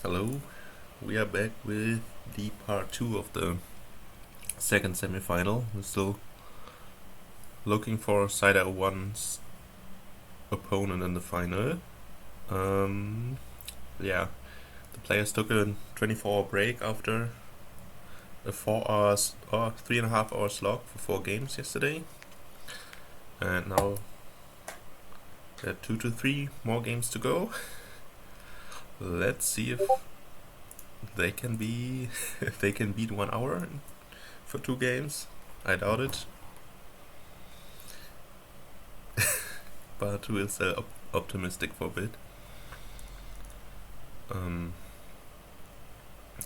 Hello, we are back with the part 2 of the second semifinal. We're still looking for side one's opponent in the final. Yeah, the players took a 24-hour break after a 3.5 hour slog for 4 games yesterday, and now there are 2 to 3 more games to go. Let's see if they can be if they can beat 1 hour for 2 games. I doubt it, but we'll stay optimistic for a bit.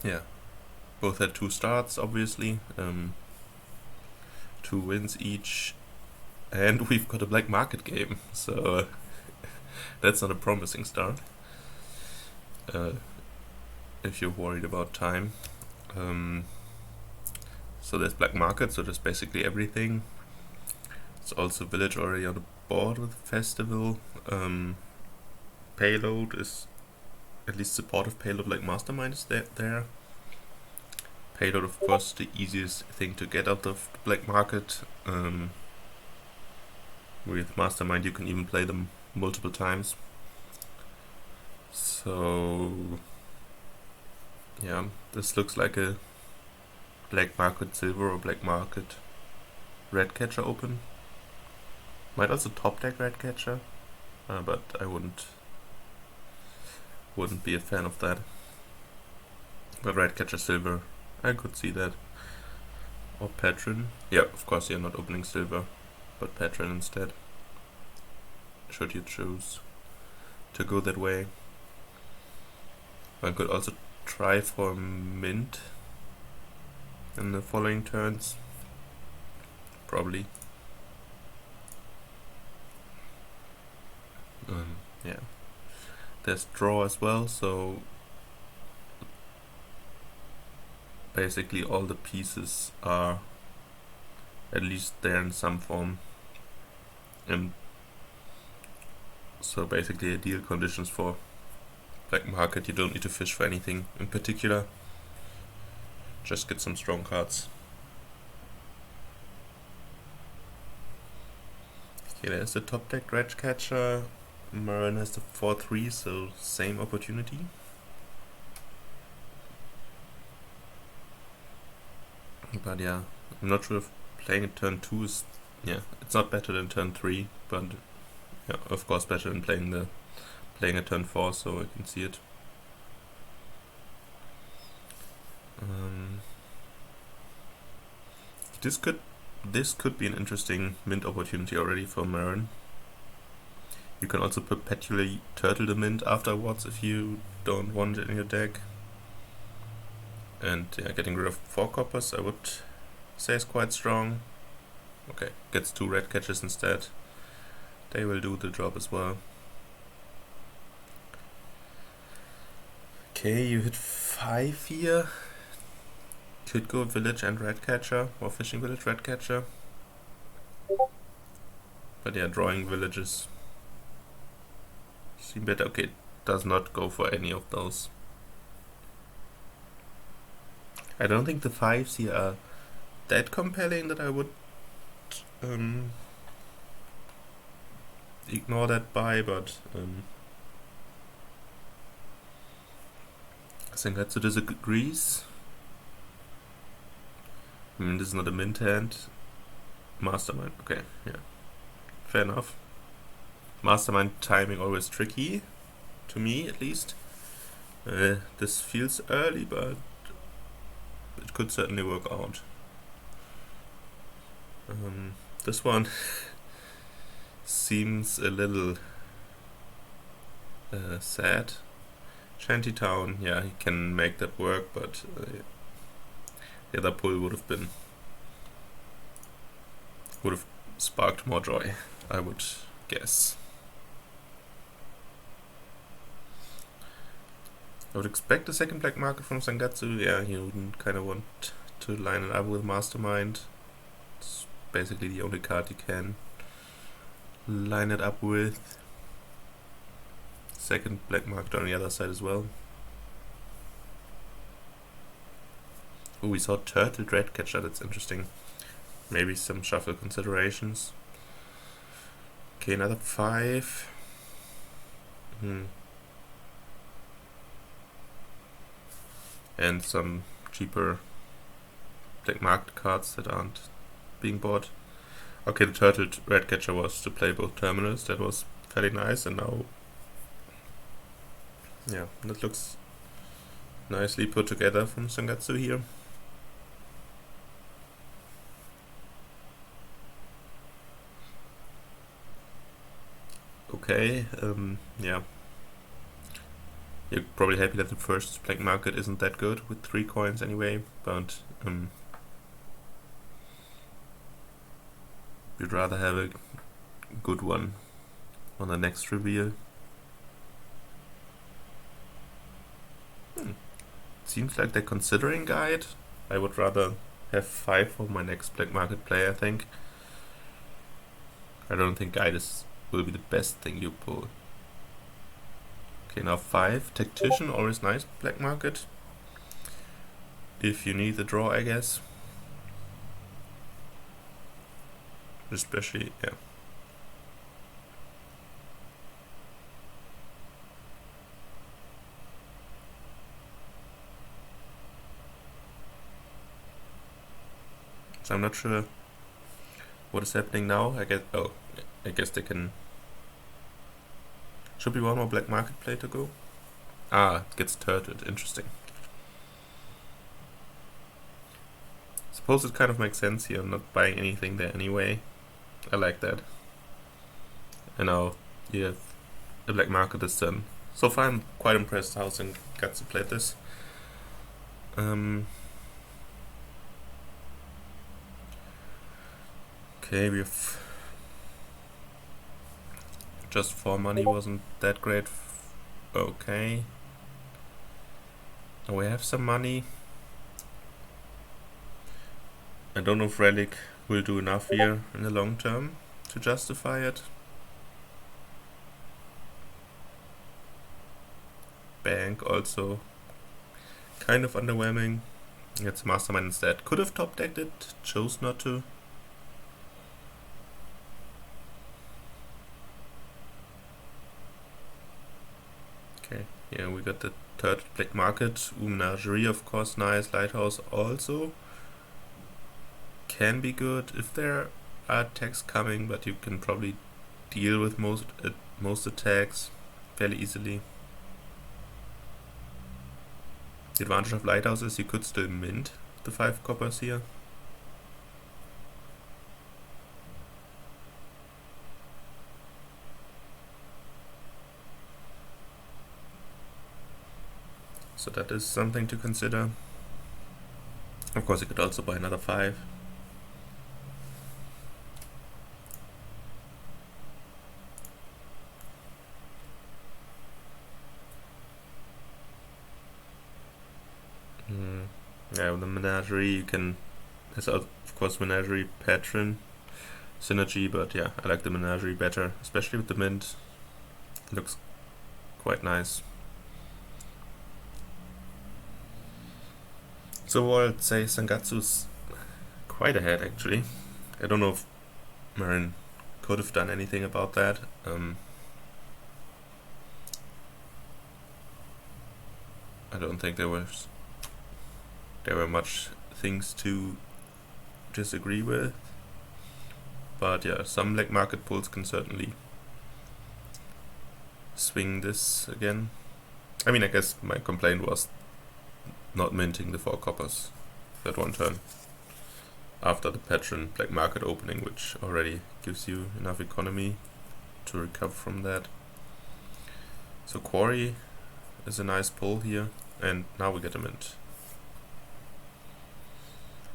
Yeah, both had 2 starts, obviously, 2 wins each, and we've got a black market game, so that's not a promising start. If you're worried about time. So there's black market, so there's basically everything. It's also village already on the board with festival. Payload is at least supportive payload, like Mastermind is there. Payload, of course, the easiest thing to get out of the black market. With Mastermind you can even play them multiple times. So yeah, this looks like a black market silver or black market red catcher open. Might also top deck red catcher, but I wouldn't be a fan of that. But red catcher silver, I could see that. Or patron. Yeah, of course you're not opening silver, but patron instead, should you choose to go that way. One could also try for mint in the following turns, probably. Yeah, there's draw as well, so basically all the pieces are at least there in some form, and so basically ideal conditions for black market. You don't need to fish for anything in particular, just get some strong cards. Okay, there's the top deck red catcher. Marin has the 4-3, so same opportunity. But yeah, I'm not sure if playing at turn 2 is... yeah, it's not better than turn 3, but yeah, of course better than playing at turn 4, so I can see it. This could be an interesting mint opportunity already for Marin. You can also perpetually turtle the mint afterwards if you don't want it in your deck. And yeah, getting rid of 4 coppers I would say is quite strong. Okay, gets 2 red catches instead. They will do the job as well. Okay, you hit 5 here. Could go village and red catcher, or fishing village red catcher. But yeah, drawing villages seem better. Okay, does not go for any of those. I don't think the 5s here are that compelling that I would ignore that buy, but sangatsu disagrees. I mean, this is not a mint hand. Mastermind, okay, yeah, fair enough. Mastermind timing always tricky, to me at least. This feels early, but it could certainly work out. This one seems a little sad. Shantytown, yeah, he can make that work, but the other pull would have sparked more joy, I would guess. I would expect a second black market from Sangatsu. Yeah, he wouldn't kind of want to line it up with Mastermind. It's basically the only card you can line it up with. Second black market on the other side as well. Oh, we saw Turtle Redcatcher, that's interesting. Maybe some shuffle considerations. Okay, another 5. And some cheaper black market cards that aren't being bought. Okay, the Turtle Redcatcher was to play both terminals. That was fairly nice, and now, yeah, that looks nicely put together from Sangatsu here. Okay, yeah. You're probably happy that the first black market isn't that good with 3 coins anyway, but you'd rather have a good one on the next reveal. Seems like they're considering guide. I would rather have 5 for my next black market play, I think. I don't think guide will be the best thing you pull. Okay, now 5. Tactician, always nice black market. If you need the draw, I guess. Especially, yeah. So I'm not sure what is happening now. I guess they can. Should be one more black market play to go. Ah, it gets turtled. Interesting. Suppose it kind of makes sense here. I'm not buying anything there anyway. I like that. And now you have a black market this turn. So far I'm quite impressed how sangatsu played this. Okay, we have just 4 money, wasn't that great. Okay. Now we have some money. I don't know if Relic will do enough here in the long term to justify it. Bank also kind of underwhelming. It's Mastermind instead. Could have top decked it, chose not to. Okay, yeah, we got the third black market. Menagerie, of course, nice. Lighthouse also can be good if there are attacks coming, but you can probably deal with most attacks fairly easily. The advantage of Lighthouse is you could still mint the 5 coppers here. So that is something to consider. Of course, you could also buy another 5. Yeah, with the Menagerie you can... There's of course Menagerie Patron synergy, but yeah, I like the Menagerie better, especially with the mint. It looks quite nice. So I'd say Sangatsu's quite ahead actually. I don't know if Marin could have done anything about that. I don't think there were much things to disagree with. But yeah, some black market pulls can certainly swing this again. I mean, I guess my complaint was not minting the 4 coppers that one turn after the patron black market opening, which already gives you enough economy to recover from that. So Quarry is a nice pull here, and now we get a mint.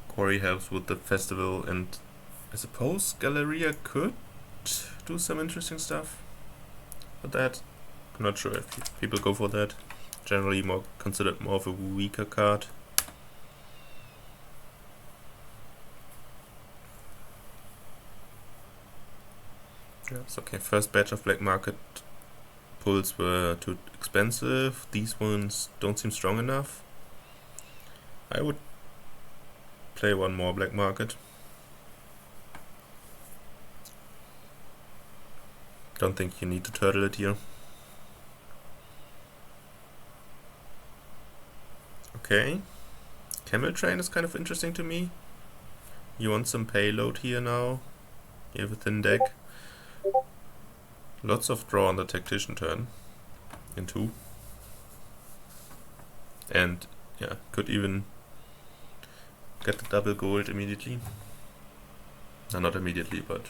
Quarry helps with the festival, and I suppose Galleria could do some interesting stuff with that. I'm not sure if people go for that. Generally considered more of a weaker card. Yes, okay, first batch of black market pulls were too expensive. These ones don't seem strong enough. I would play one more black market. Don't think you need to turtle it here. Okay. Camel train is kind of interesting to me. You want some payload here now. You have a thin deck. Lots of draw on the tactician turn. In 2. And yeah, could even get the double gold immediately. No, not immediately, but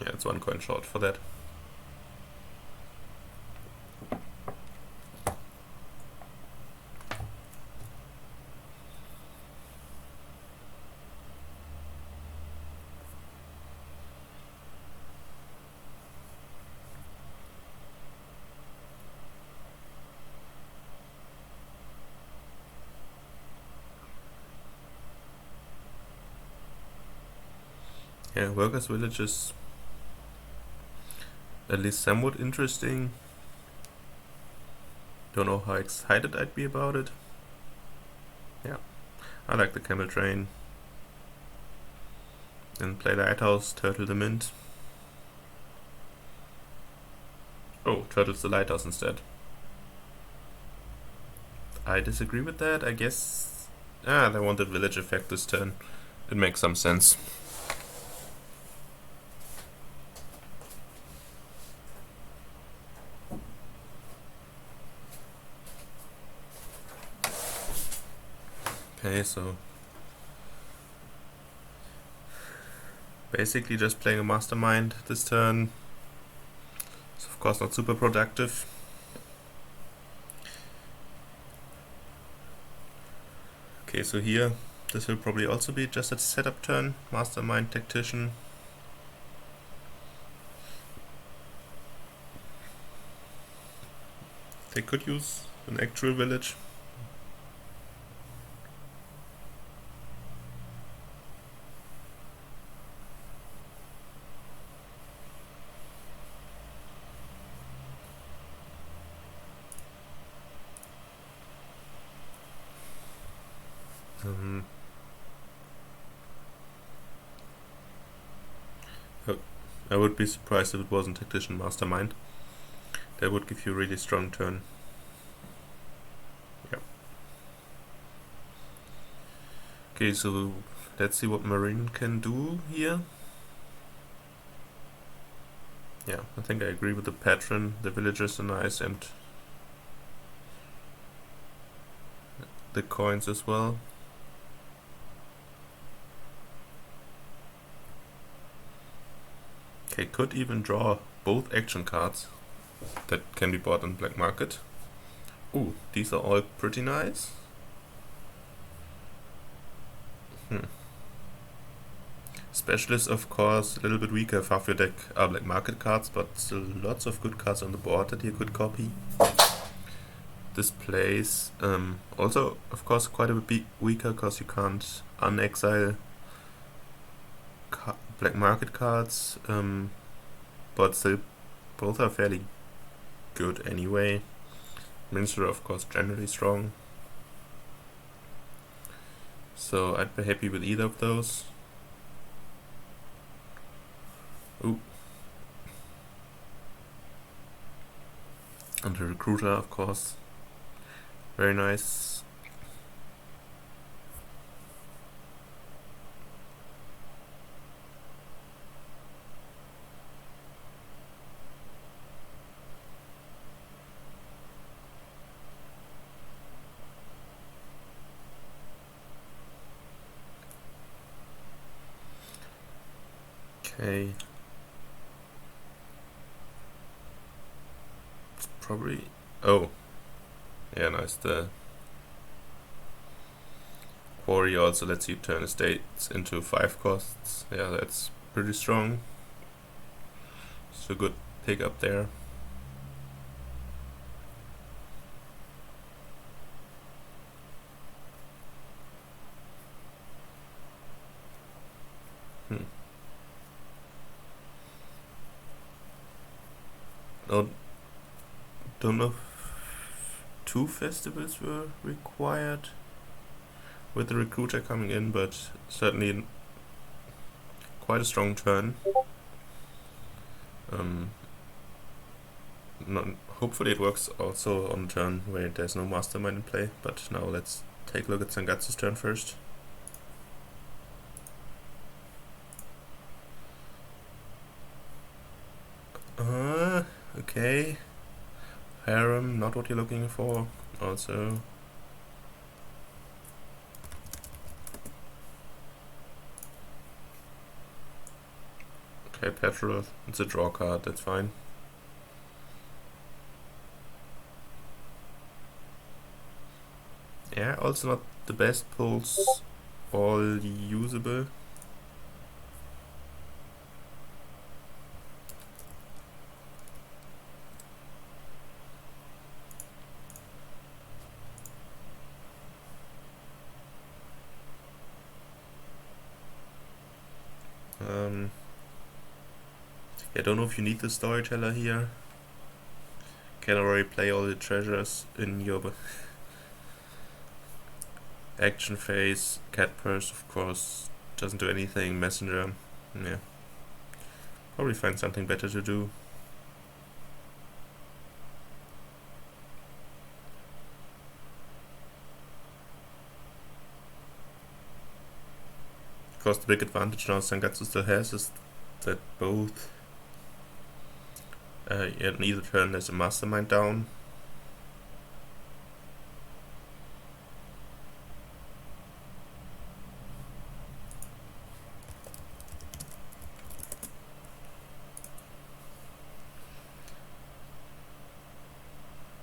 yeah, it's 1 coin short for that. Yeah, Workers' Village is at least somewhat interesting. Don't know how excited I'd be about it. Yeah, I like the camel train. And play Lighthouse, turtle the mint. Oh, turtles the Lighthouse instead. I disagree with that, I guess. They wanted village effect this turn. It makes some sense. Okay, so basically just playing a mastermind this turn. It's of course not super productive. Okay, so here this will probably also be just a setup turn. Mastermind, tactician. They could use an actual village. I would be surprised if it wasn't Tactician Mastermind. That would give you a really strong turn. Yeah. Okay, so let's see what Marin can do here. Yeah, I think I agree with the patron. The villagers are nice and the coins as well. Okay, could even draw both action cards that can be bought on black market. Ooh, these are all pretty nice. Specialist, of course, a little bit weaker if half your deck are black market cards, but still lots of good cards on the board that you could copy. This plays also, of course, quite a bit weaker because you can't unexile black market cards, but still both are fairly good anyway. Minister, of course, generally strong, so I'd be happy with either of those. Ooh. And the recruiter, of course, very nice. Okay. Probably. Oh. Yeah, nice. The quarry also lets you turn estates into 5 costs. Yeah, that's pretty strong. So good pick up there. No, don't know. 2 festivals were required with the recruiter coming in, but certainly quite a strong turn. Hopefully it works also on a turn where there's no mastermind in play, but now let's take a look at Sangatsu's turn first. Okay. Harem, not what you're looking for. Also. Okay, Petrol, it's a draw card, that's fine. Yeah, also not the best pulls, all usable. I don't know if you need the storyteller here. Can already play all the treasures in your action phase. Cat purse, of course, doesn't do anything. Messenger, yeah. Probably find something better to do. Of course, the big advantage now Sangatsu still has is that both in either turn there's a mastermind down.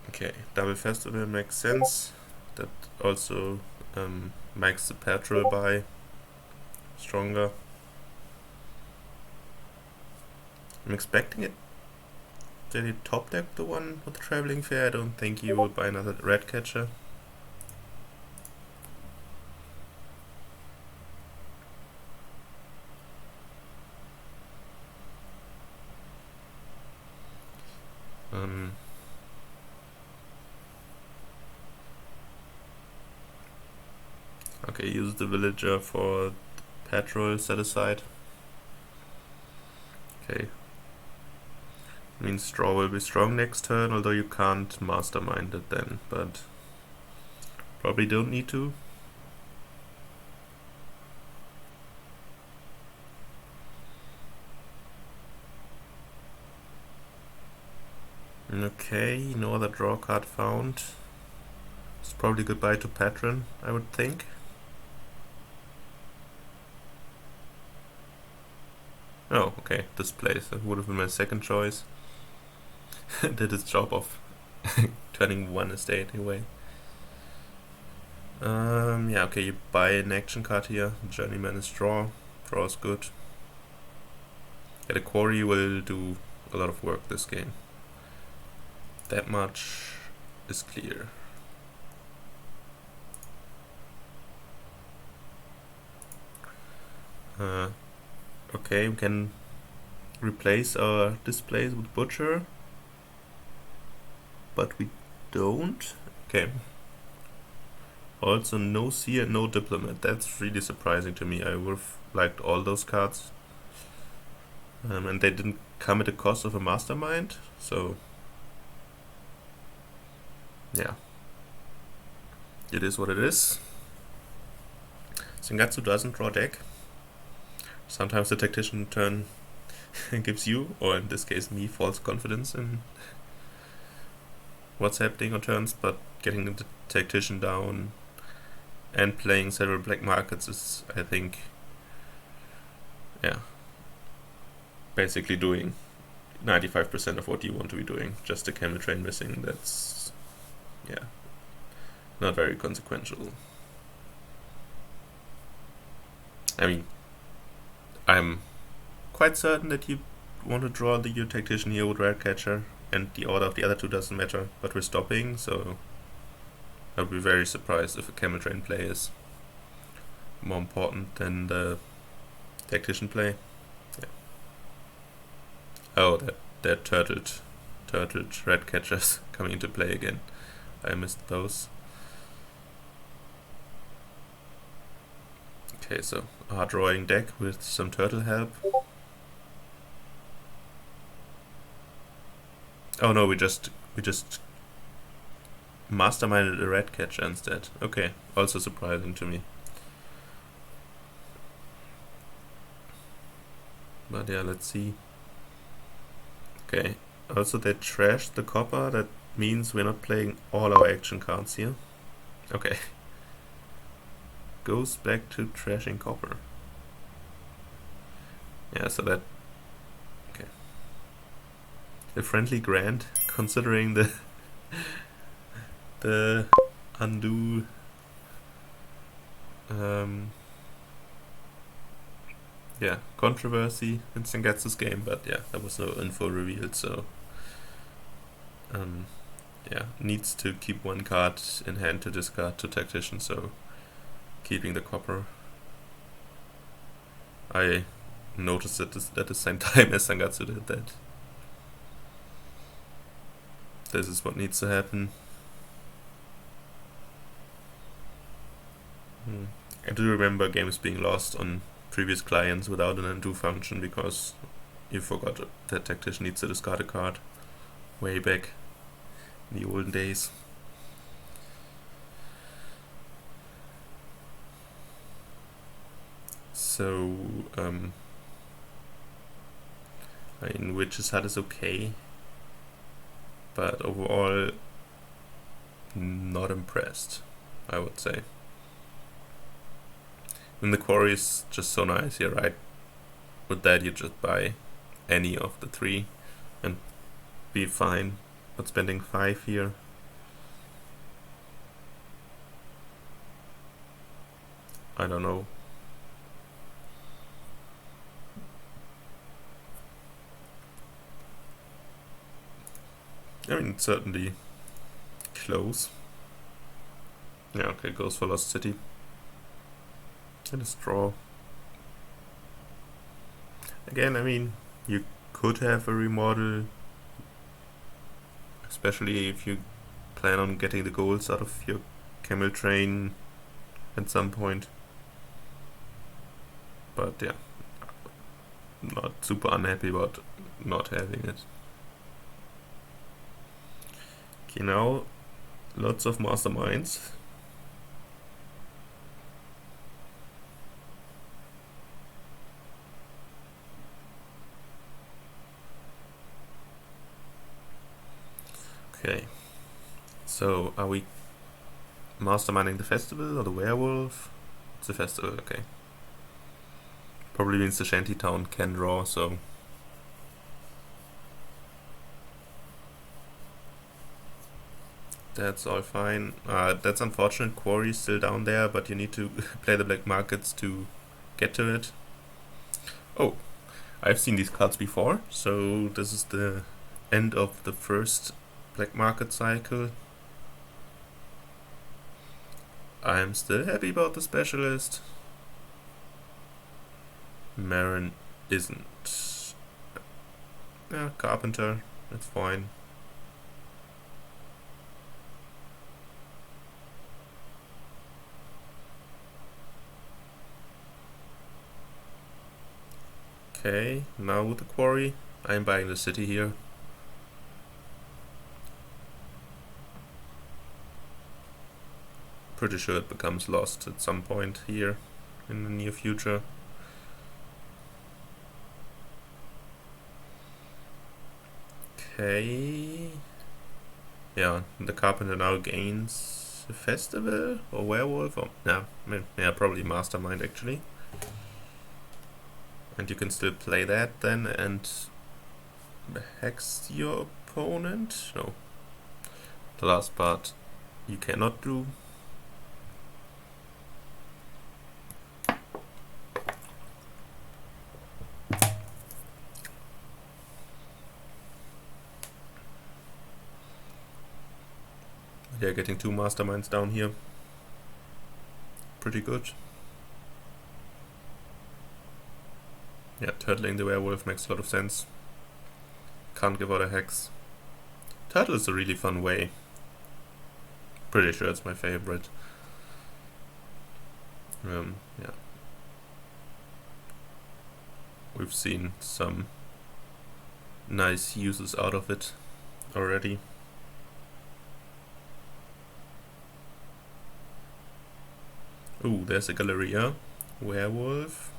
Okay, double festival makes sense. That also makes the petrol buy stronger. I'm expecting it. Did he top deck the one with the traveling fair? I don't think he will buy another red catcher. Okay, use the villager for petrol set aside. Okay. Means draw will be strong next turn, although you can't mastermind it then, but probably don't need to. Okay, no other draw card found. It's probably goodbye to Patron, I would think. Oh, okay, displays. That would have been my second choice. Did its job of turning one estate anyway. Yeah, okay, you buy an action card here. Journeyman is draw. Draw is good. Yeah, the quarry will do a lot of work this game. That much is clear. Okay, we can replace our displays with Butcher, but we don't. Okay. Also no Seer, no Diplomat. That's really surprising to me. I would have liked all those cards. And they didn't come at the cost of a Mastermind, so yeah. It is what it is. Sangatsu doesn't draw deck. Sometimes the Tactician turn gives you, or in this case me, false confidence in what's happening on turns, but getting the Tactician down and playing several black markets is, I think, yeah, basically doing 95% of what you want to be doing. Just a camel train missing, that's, yeah, not very consequential. I mean, I'm quite certain that you want to draw the Tactician here with Red Catcher, and the order of the other two doesn't matter, but we're stopping, so I would be very surprised if a Camel Train play is more important than the Tactician play. Yeah. Oh, that turtled Red Catchers coming into play again. I missed those. Okay, so a drawing deck with some turtle help. Oh no, we just masterminded a red catcher instead. Okay, also surprising to me. But yeah, let's see. Okay, also they trashed the copper. That means we're not playing all our action cards here. Okay. Goes back to trashing copper. Yeah, so that... Okay. A friendly grant, considering the undo... yeah, controversy in Sangatsu's game, but yeah, there was no info revealed, so... yeah, needs to keep one card in hand to discard to Tactician, so keeping the copper. I noticed it at the same time as Sangatsu did that. This is what needs to happen. I do remember games being lost on previous clients without an undo function because you forgot that Tactician needs to discard a card way back in the olden days. So, I mean, Witch's Hut is okay, but overall not impressed, I would say. And the quarry is just so nice here, right? With that you just buy any of the three and be fine. But spending 5 here, I don't know. I mean, it's certainly close. Yeah, okay, goes for Lost City. And a straw. Again, I mean, you could have a remodel, especially if you plan on getting the golds out of your camel train at some point. But yeah, not super unhappy about not having it. Okay, now lots of masterminds. Okay, so are we masterminding the festival or the werewolf? It's a festival, okay. Probably means the shantytown can draw, so... That's all fine. That's unfortunate, quarry is still down there, but you need to play the black markets to get to it. Oh, I've seen these cards before, so this is the end of the first black market cycle. I'm still happy about the specialist. Marin isn't. Yeah, carpenter, that's fine. Okay, now with the quarry, I'm buying the city here. Pretty sure it becomes lost at some point here in the near future. Okay. Yeah, the carpenter now gains a festival or werewolf or yeah, probably mastermind actually. And you can still play that then and hex your opponent. No. The last part you cannot do. Yeah, getting 2 masterminds down here. Pretty good. Yeah, turtling the werewolf makes a lot of sense. Can't give out a hex. Turtle is a really fun way. Pretty sure it's my favorite. Yeah. We've seen some nice uses out of it already. Ooh, there's a Galleria. Werewolf.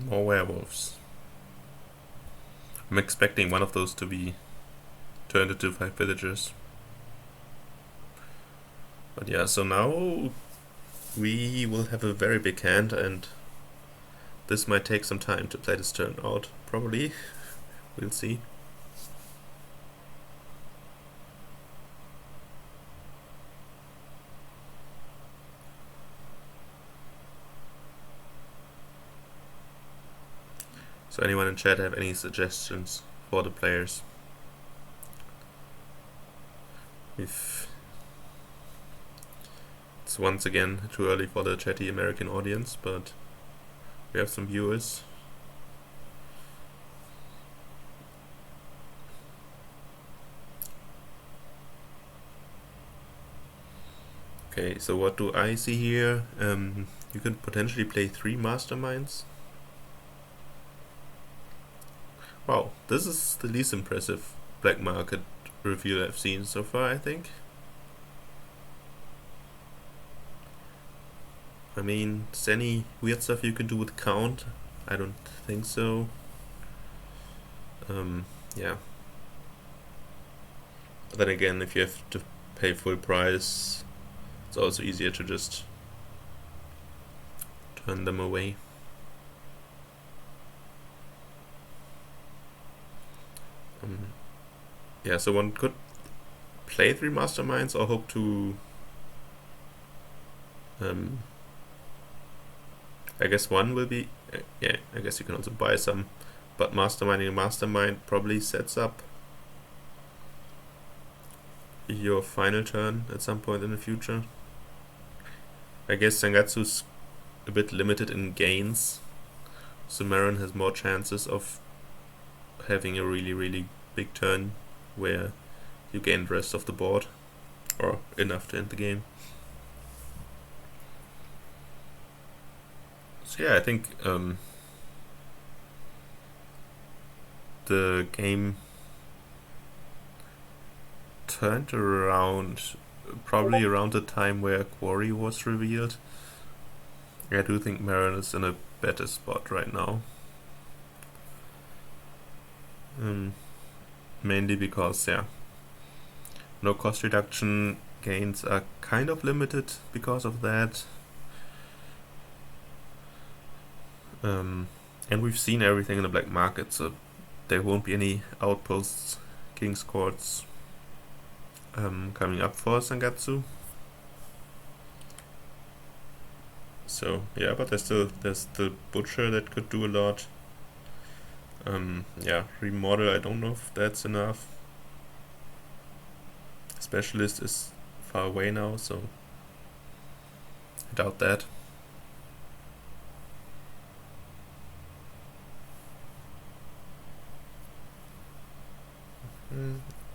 More werewolves. I'm expecting one of those to be turned into 5 villagers. But yeah, so now we will have a very big hand, and this might take some time to play this turn out, probably. We'll see. So anyone in chat have any suggestions for the players? If it's once again too early for the chatty American audience, but we have some viewers. Okay, so what do I see here? You can potentially play 3 masterminds. Wow, this is the least impressive black market reveal I've seen so far, I think. I mean, is there any weird stuff you can do with count? I don't think so. Yeah. But then again, if you have to pay full price, it's also easier to just turn them away. Yeah, so one could play 3 masterminds or hope to I guess one will be yeah, I guess you can also buy some, but masterminding a mastermind probably sets up your final turn at some point in the future. I guess sangatsu's a bit limited in gains, so Marin has more chances of having a really big turn where you gain the rest of the board, or enough to end the game. So yeah, I think the game turned around probably around the time where Quarry was revealed. I do think Marin is in a better spot right now. Mainly because, yeah, no cost reduction gains are kind of limited because of that. And we've seen everything in the black market, so there won't be any outposts, King's Courts coming up for Sangatsu. So yeah, but there's the Butcher that could do a lot. Yeah, remodel, I don't know if that's enough. Specialist is far away now, so I doubt that.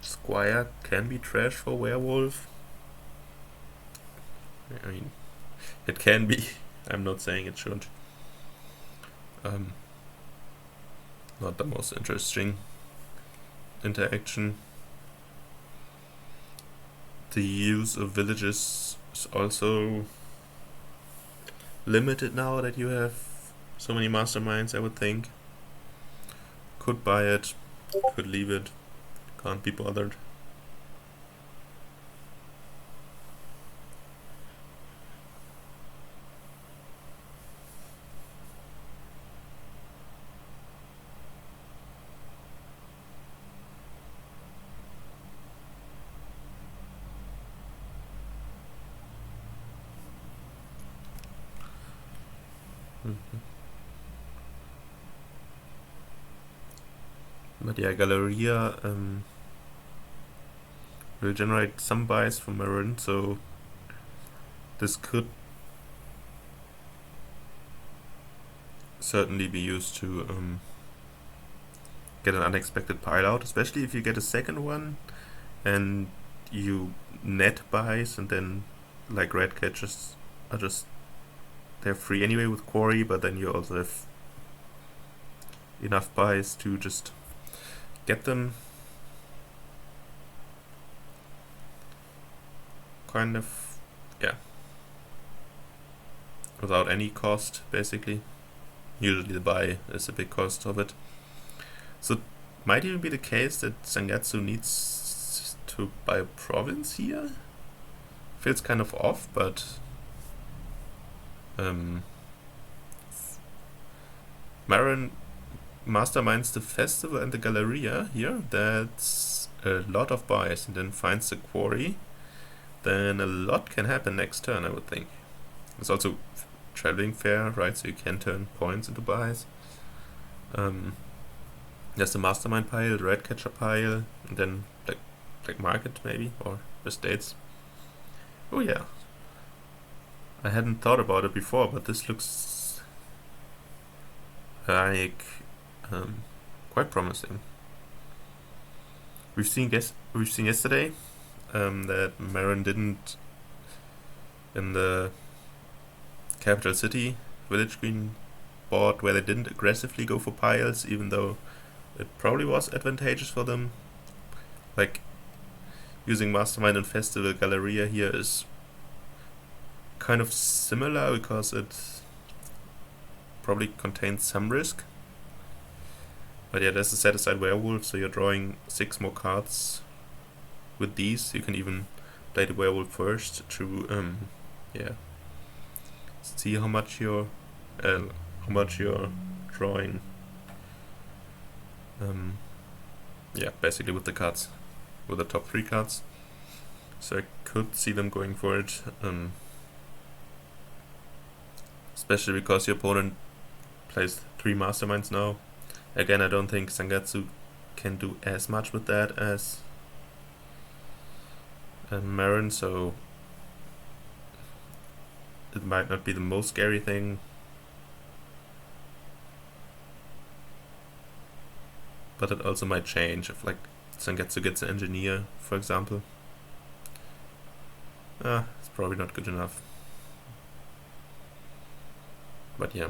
Squire can be trash for Werewolf. I mean, it can be. I'm not saying it should. Not the most interesting interaction. The use of villages is also limited now that you have so many masterminds, I would think. Could buy it, could leave it, can't be bothered. But yeah, Galleria will generate some buys from Marin, so this could certainly be used to get an unexpected pile out, especially if you get a second one and you net buys, and then like red catches are just, they're free anyway with quarry, but then you also have enough buys to just get them kind of, yeah, without any cost basically. Usually the buy is a big cost of it. So it might even be the case that Sangatsu needs to buy a province here. Feels kind of off, but Marin masterminds the festival and the Galleria here. That's a lot of buys, and then finds the quarry. Then a lot can happen next turn, I would think. It's also traveling fair, right? So you can turn points into buys. There's the mastermind pile, the red catcher pile, and then like market maybe, or estates. Oh yeah, I hadn't thought about it before, but this looks like quite promising. We've seen yesterday that Marin didn't, in the capital city village green board, where they didn't aggressively go for piles, even though it probably was advantageous for them. Like using Mastermind and Festival Galleria here is kind of similar because it probably contains some risk. But yeah, there's a set aside werewolf, so you're drawing 6 more cards with these. You can even play the werewolf first to see how much you're drawing. Basically with the cards, with the top 3 cards. So I could see them going for it, especially because your opponent plays 3 masterminds now. Again, I don't think Sangatsu can do as much with that as Marin, so it might not be the most scary thing. But it also might change if like Sangatsu gets an engineer, for example. It's probably not good enough. But yeah,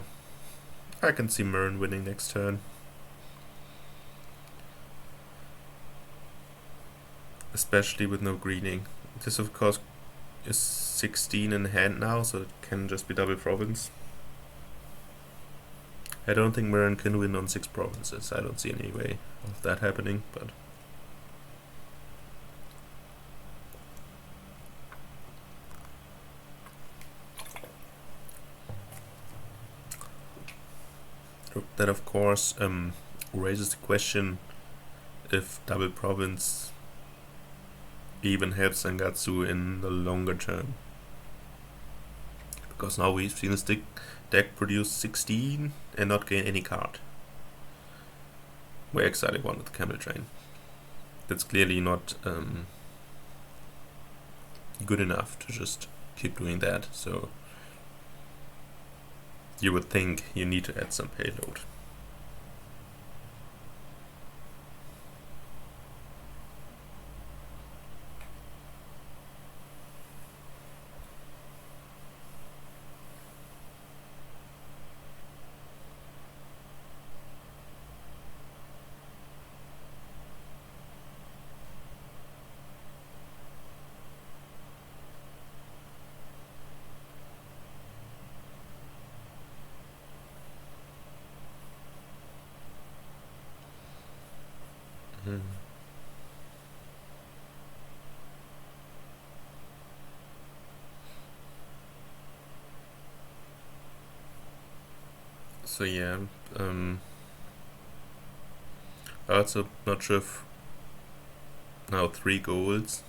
I can see Marin winning next turn. Especially with no greening. This of course is 16 in hand now, so it can just be double province. I don't think Marin can win on 6 provinces. I don't see any way of that happening, but that of course raises the question if double province even helps Sangatsu in the longer term. Because now we've seen this deck produce 16 and not gain any card. Way exciting one with the Camel Train. That's clearly not good enough to just keep doing that, so you would think you need to add some payload. So yeah, also not sure if now 3 golds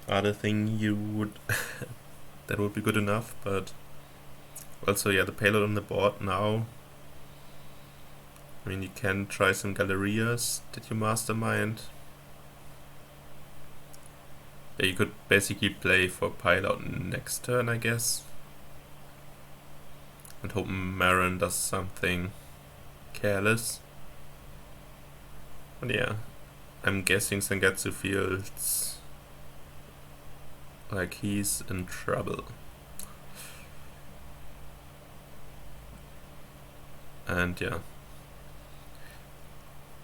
are the thing you would that would be good enough, but also yeah, the payload on the board now. I mean, you can try some Gallerias that you mastermind. Yeah, you could basically play for pile out next turn, I guess. and hope Marin does something careless. But yeah, I'm guessing Sangatsu feels like he's in trouble. And yeah,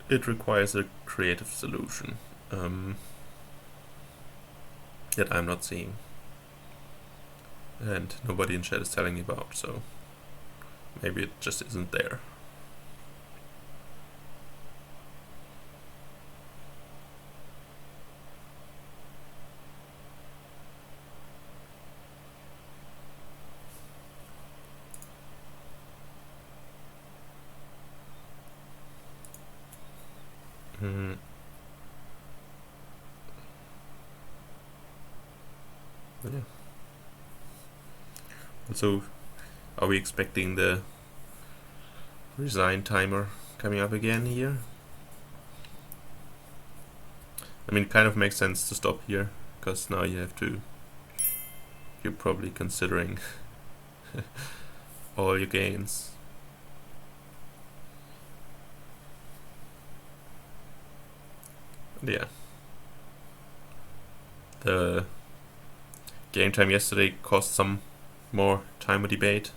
it requires a creative solution that I'm not seeing. And nobody in chat is telling me about, so maybe it just isn't there. Yeah. Also, are we expecting the resign timer coming up again here? I mean, it kind of makes sense to stop here, because now you're probably considering all your gains. And yeah. The game time yesterday caused some more timer debate.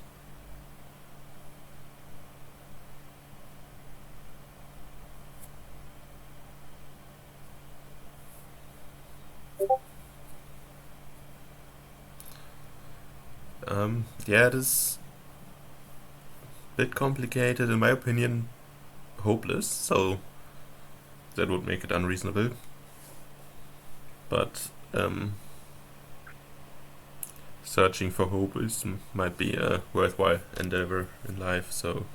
Yeah, it is a bit complicated, in my opinion, hopeless, so that would make it unreasonable. But searching for hope might be a worthwhile endeavor in life, so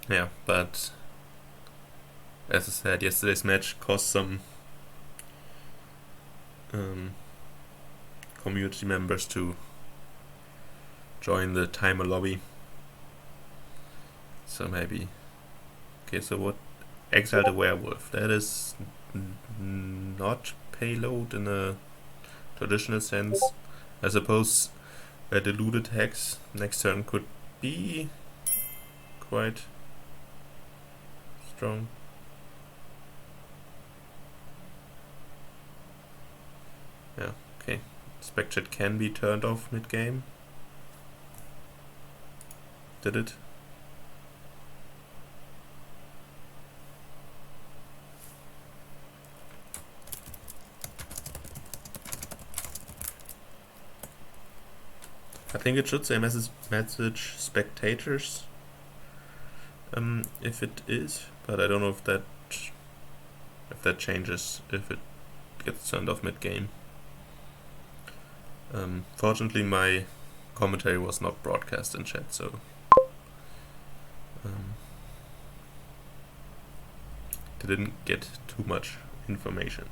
yeah, but as I said, yesterday's match caused some community members to join the timer lobby. So maybe. Okay, so what? Exile the werewolf. That is not payload in a traditional sense. I suppose a deluded hex next turn could be quite strong. Yeah, okay. Spec chat can be turned off mid-game. Did it? I think it should say message spectators if it is, but I don't know if that changes if it gets turned off mid-game. Fortunately, my commentary was not broadcast in chat, so they didn't get too much information.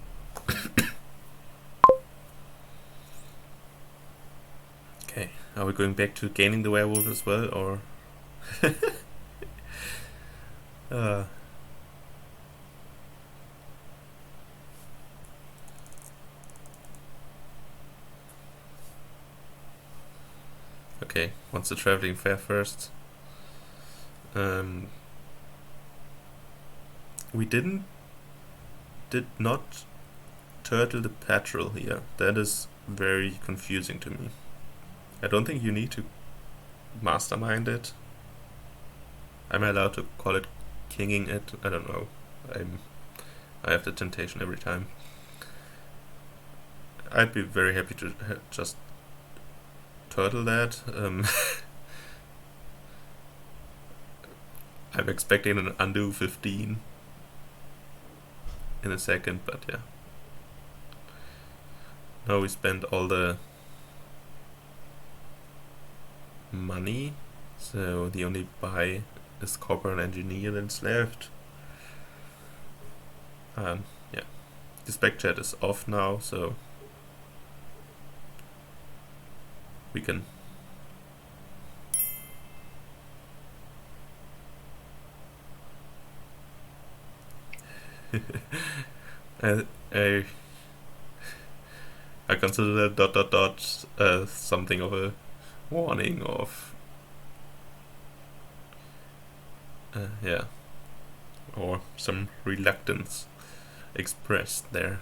Okay, are we going back to gaining the werewolf as well, or? Okay, what's the traveling fair first? We did not turtle the patrol here. That is very confusing to me. I don't think you need to mastermind it. Am I allowed to call it kinging it? I don't know. I have the temptation every time. I'd be very happy to just turtle that. I'm expecting an undo 15 in a second, but yeah. Now we spent all the money, so the only buy is copper and engineer that's left. Yeah, the spec chat is off now, so we can I I consider that dot dot dot something of a warning of yeah, or some reluctance expressed there.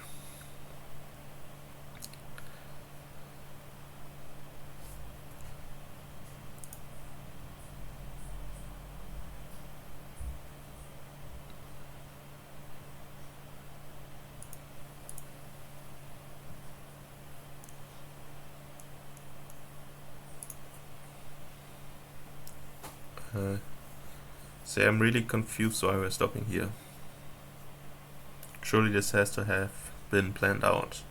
So I'm really confused why we're stopping here. Surely this has to have been planned out.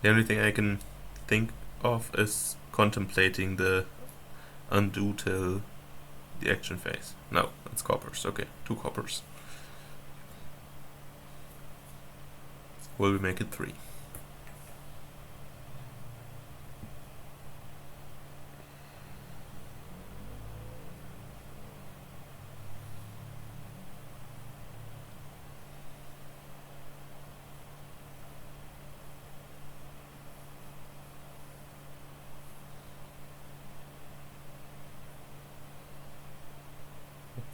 The only thing I can think of is contemplating the undo till the action phase. No, it's coppers. Okay, 2 coppers. Will we make it 3?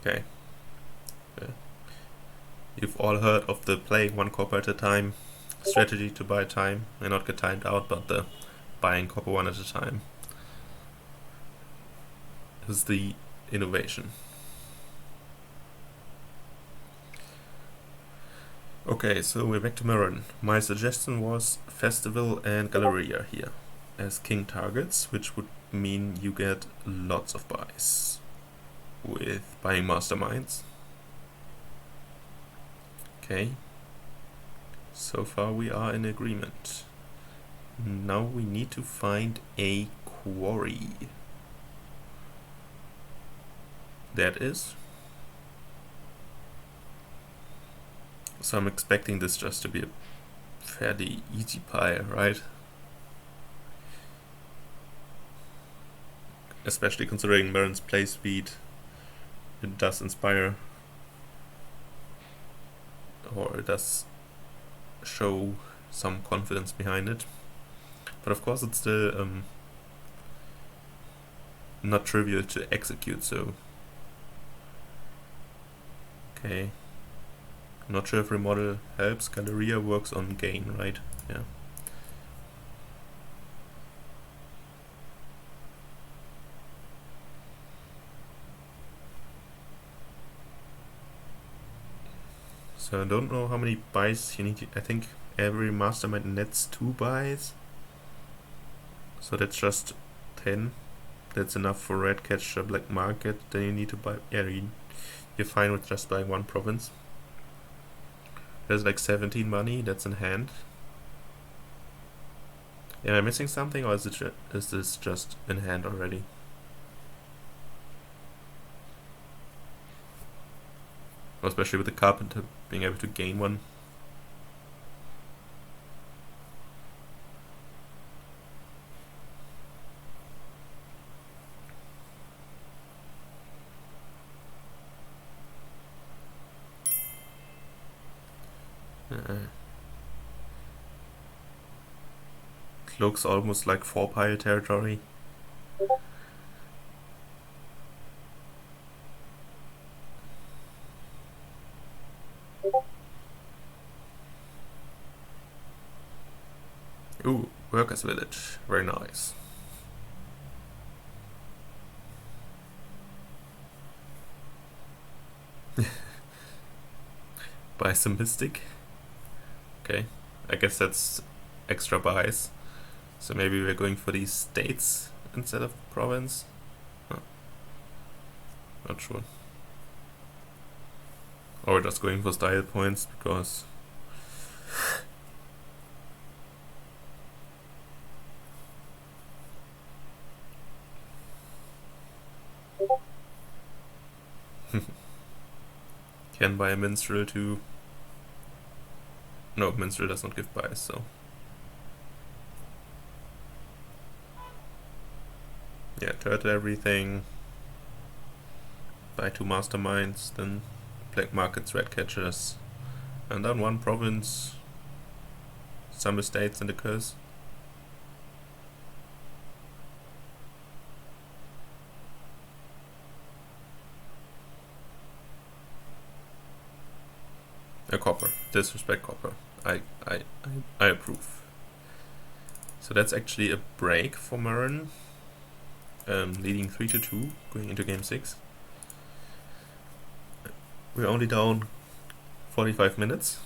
Okay. You've all heard of the playing 1 copper at a time strategy to buy time and not get timed out, but the buying copper 1 at a time is the innovation. Okay, so we're back to Marin. My suggestion was Festival and Galleria here as king targets, which would mean you get lots of buys with buying masterminds. Okay, so far we are in agreement. Now we need to find a quarry. That is. So I'm expecting this just to be a fairly easy pie, right? Especially considering Marin's play speed. It does inspire, or it does show some confidence behind it. But of course it's still not trivial to execute, so... Okay. Not sure if remodel helps. Galleria works on gain, right? Yeah. So I don't know how many buys you need. I think every mastermind nets 2 buys. So that's just 10. That's enough for red catch a black market. Then you need to buy... Yeah, you're fine with just buying 1 province. There's like 17 money, that's in hand. Am I missing something, or is this just in hand already? Especially with the carpenter being able to gain 1. Looks almost like 4 pile territory. Ooh, workers village, very nice. Buy some mystic. Okay, I guess that's extra buys. So maybe we're going for these states instead of province? Huh. Not sure. Or just going for style points because... Can buy a minstrel too. No, minstrel does not give buys, so... Yeah, turtle everything. Buy 2 masterminds, then black markets, red catchers, and then 1 province, some estates and a curse. disrespect copper. I approve. So that's actually a break for Marin, leading 3-2, going into game 6. We're only down 45 minutes.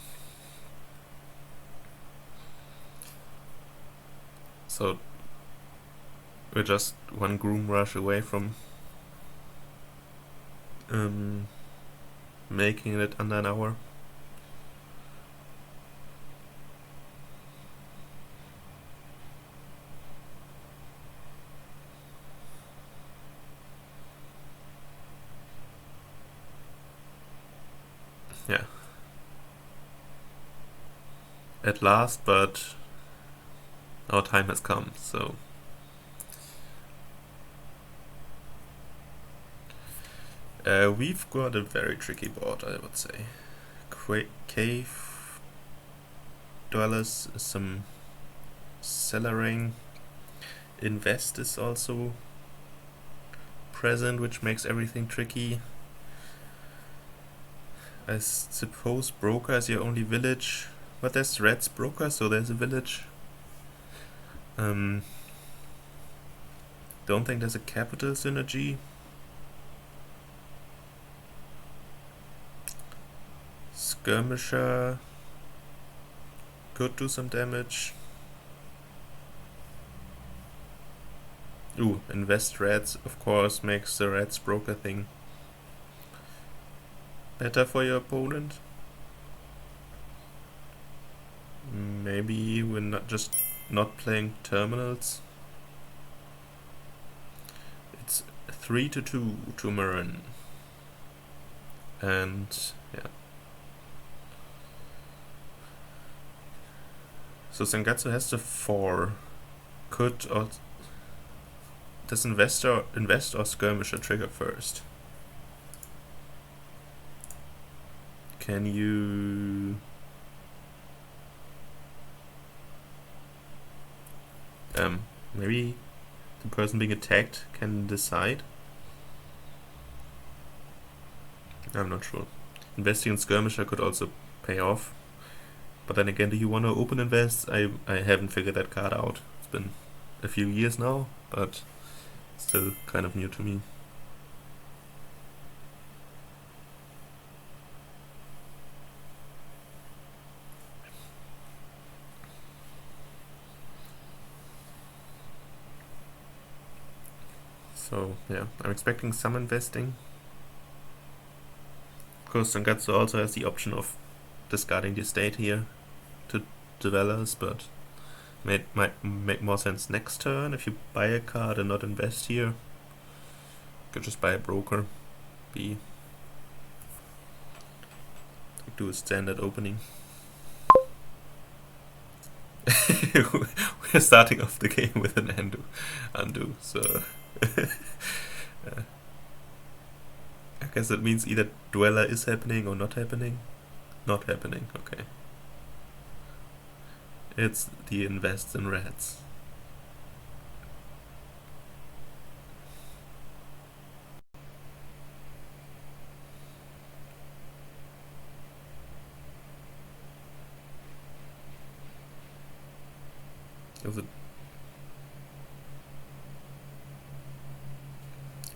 So we're just one groom rush away from making it under an hour. Yeah. At last, but our time has come, so we've got a very tricky board, I would say. Cave Dwellers, some cellaring. Invest is also present, which makes everything tricky. I suppose Broker is your only village, but there's Red's Broker, so there's a village. Don't think there's a capital synergy. Skirmisher could do some damage. Ooh, invest Reds, of course, makes the Reds Broker thing better for your opponent. Maybe we're not playing terminals. It's 3-2 to Marin. And yeah. So Sangatsu has the 4. Could or does invest or skirmisher trigger first? Can you maybe the person being attacked can decide? I'm not sure. Investing in skirmisher could also pay off. But then again, do you want to open invest? I haven't figured that card out. It's been a few years now, but still kind of new to me. So yeah, I'm expecting some investing. Of course, Sangatsu also has the option of discarding the estate here to developers, but might make more sense next turn if you buy a card and not invest here. You could just buy a broker, do a standard opening. We're starting off the game with an undo, so I guess that means either Dweller is happening or not happening. Not happening, okay. It's the invest in Reds.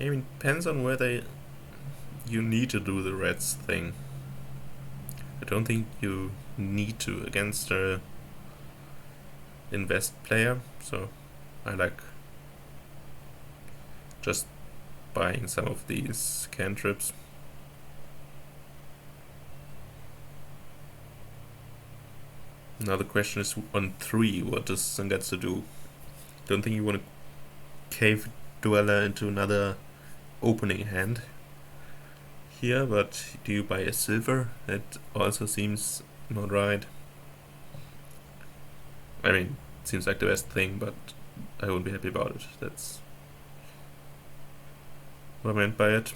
I mean, depends on whether you need to do the Reds thing. I don't think you need to against a invest player, so I like just buying some of these cantrips. Now the question is on 3, what does Sangatsu do? Don't think you want to cave Dweller into another opening hand here, but do you buy a silver? That also seems not right. I mean, it seems like the best thing, but I won't be happy about it. That's what I meant by it.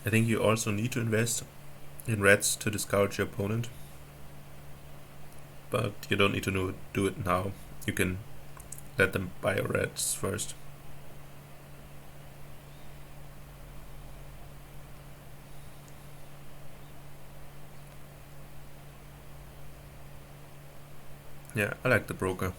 I think you also need to invest in Reds to discourage your opponent, but you don't need to do it now. You can let them buy reds first. Yeah, I like the broker.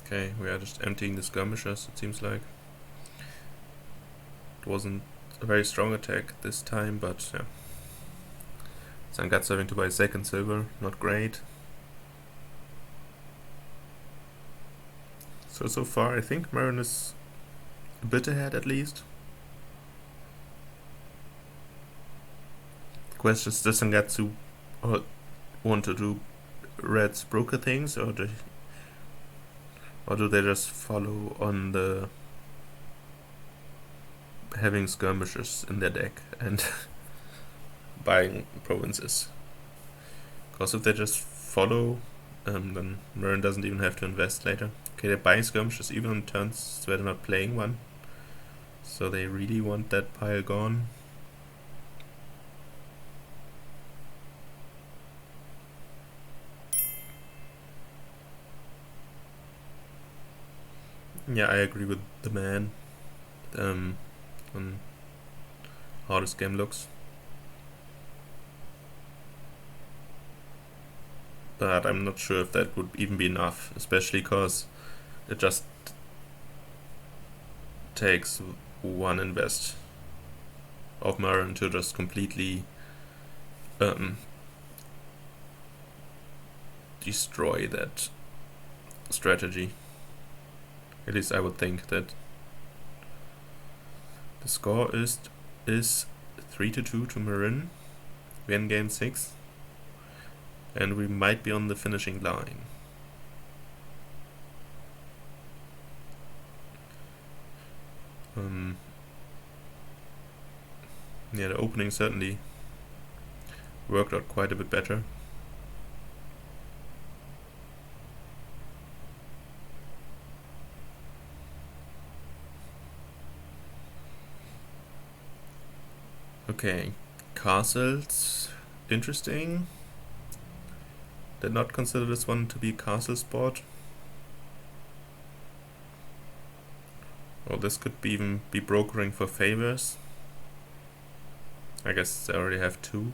Okay, we are just emptying the skirmishers, it seems like. It wasn't a very strong attack this time, but yeah. Sangatsu having to buy second silver, not great. So far I think Marin is a bit ahead at least. The question is, does Sangatsu want to do red's broker things, or do they just follow on the having skirmishers in their deck and buying provinces? Because if they just follow, then Marin doesn't even have to invest later. Okay, they're buying skirmishers even on turns where they're not playing one. So they really want that pile gone. Yeah, I agree with the man on how this game looks. But I'm not sure if that would even be enough, especially because it just takes one invest of Marin to just completely destroy that strategy. At least I would think that. The score is 3-2 to Marin. We in game 6. And we might be on the finishing line. Yeah, the opening certainly worked out quite a bit better. Okay, castles, interesting. Did not consider this one to be a castle spot. Or this could even be brokering for favors. I guess I already have 2.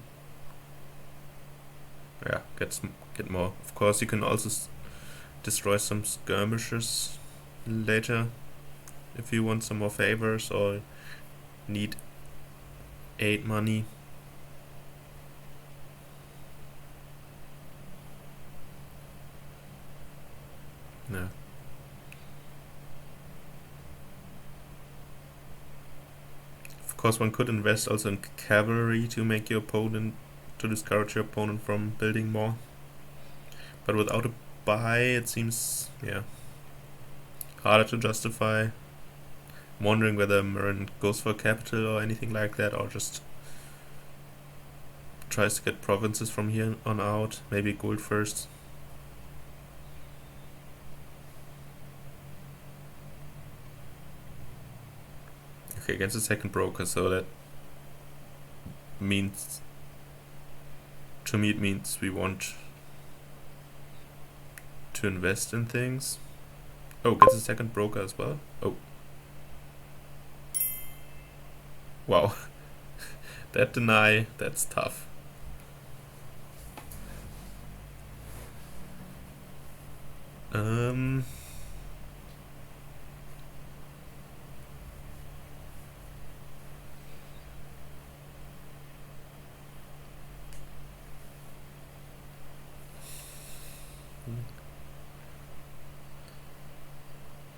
Yeah, get more. Of course, you can also destroy some skirmishers later if you want some more favors or need 8 money. Yeah. Of course, one could invest also in cavalry to make your opponent, to discourage your opponent from building more. But without a buy, it seems, yeah, harder to justify. I'm wondering whether Marin goes for capital or anything like that, or just tries to get provinces from here on out. Maybe gold first. Okay, against the second broker, so that means, to me it means we want to invest in things. Oh, gets a second broker as well? Oh. Wow. That deny, that's tough.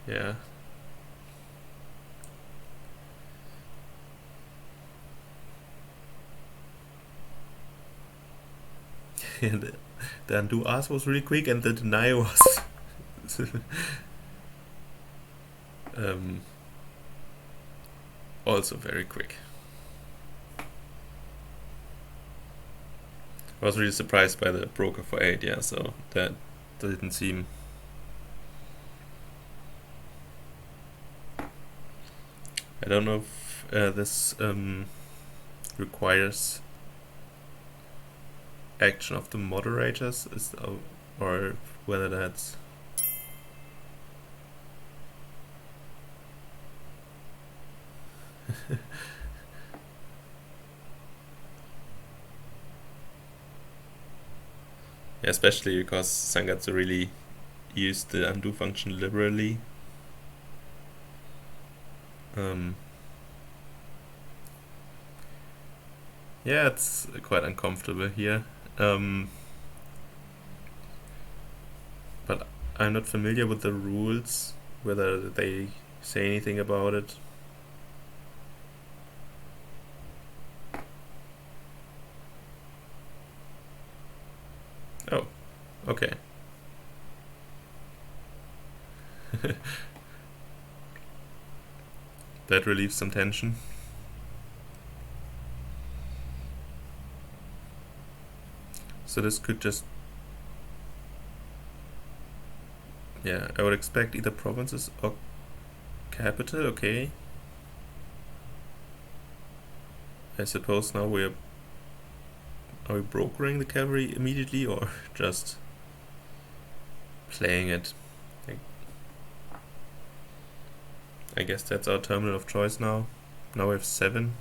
Yeah. The undo ask was really quick, and the deny was also very quick. I was really surprised by the broker for 8, yeah, so that didn't seem. I don't know if this requires action of the moderators, or whether that's especially because Sangatsu really used the undo function liberally. Yeah, it's quite uncomfortable here. But I'm not familiar with the rules, whether they say anything about it. Oh, okay. That relieves some tension. So this could just... yeah, I would expect either provinces or capital, okay. I suppose now are we brokering the cavalry immediately or just playing it? I guess that's our terminal of choice now. Now we have 7.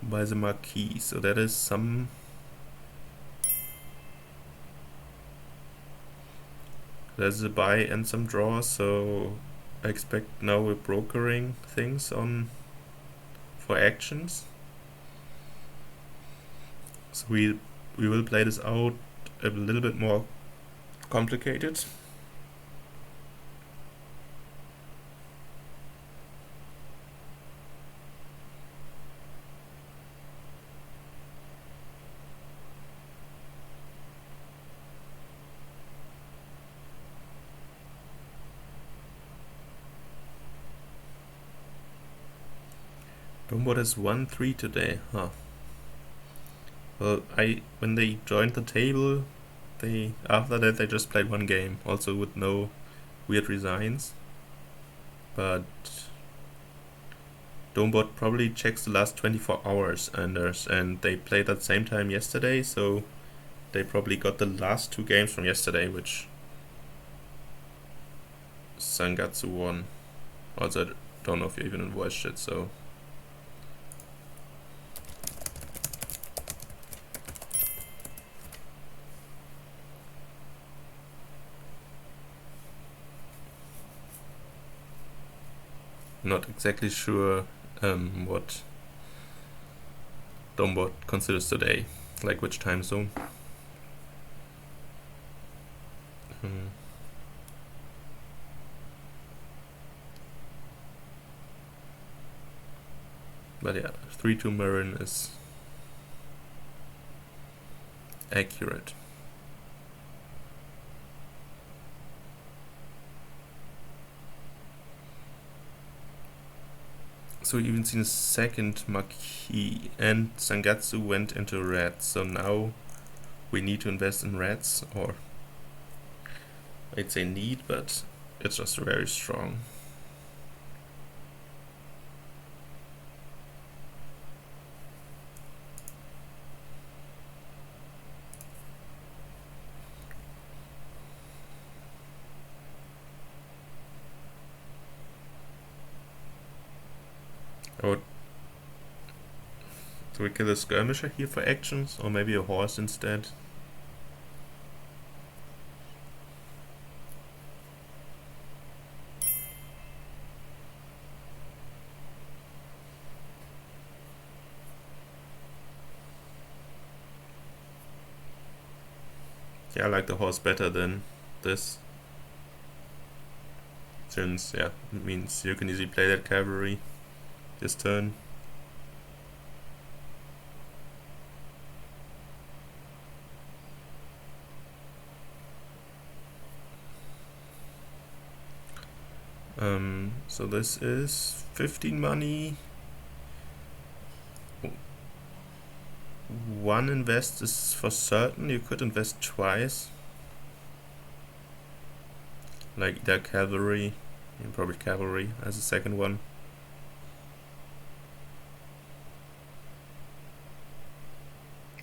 By the marquis, so that is some... there's a buy and some draw, so I expect now we're brokering things on for actions. So we will play this out a little bit more complicated. Dombot has 1-3 today, huh? Well, when they joined the table, after that they just played one game, also with no weird resigns. But Dombot probably checks the last 24 hours, Anders, and they played at the same time yesterday, so they probably got the last 2 games from yesterday, which Sangatsu won. Also, I don't know if you even watched it, so... not exactly sure what Dombot considers today, like which time zone. But yeah, 3-2 Marin is accurate. So we even seen a second marquis, and Sangatsu went into red, so now we need to invest in reds, or I'd say need, but it's just very strong. Oh, do we kill a skirmisher here for actions, or maybe a horse instead? Yeah, I like the horse better than this. Since, yeah, it means you can easily play that cavalry this turn. So this is 15 money. 1 invest is for certain. You could invest twice. like either cavalry, and probably cavalry as a second one.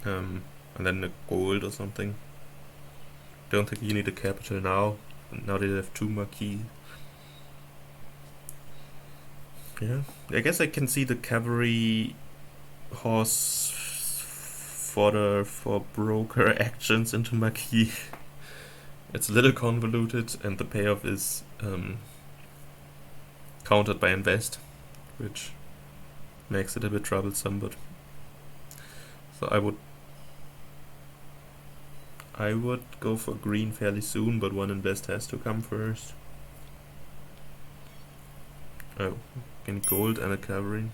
And then a gold or something. Don't think you need a capital now. Now they have 2 marquis. Yeah, I guess I can see the cavalry horse fodder for broker actions into marquis. It's a little convoluted, and the payoff is countered by invest, which makes it a bit troublesome. But so I would go for green fairly soon, but one invest has to come first. Oh, and gold and a cavalry.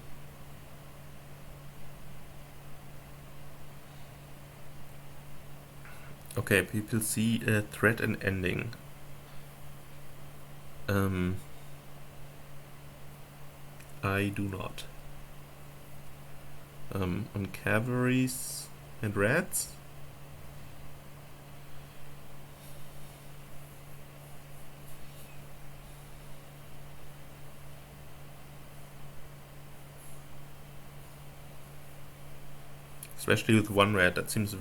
Okay, people see a threat and ending. I do not. On cavalries and rats. Especially with one rat, that seems.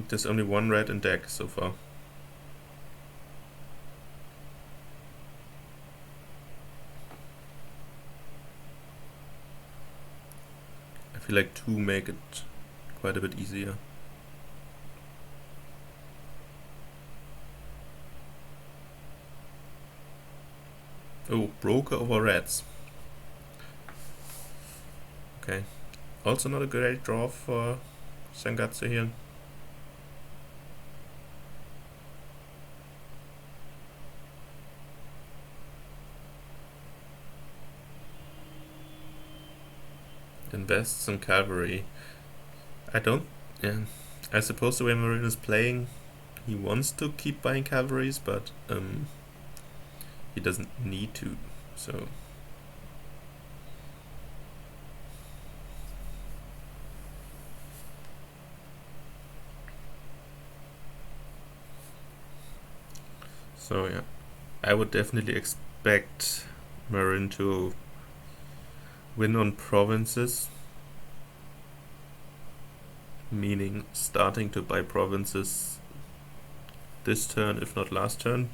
There's only one rat in deck so far. I feel like 2 make it quite a bit easier. Oh, broker over rats. Okay. Also not a great draw for Sangatsu here. Invests in cavalry. I suppose the way Marin is playing, he wants to keep buying cavalries, but he doesn't need to, so. So yeah, I would definitely expect Marin to win on provinces, meaning starting to buy provinces this turn, if not last turn.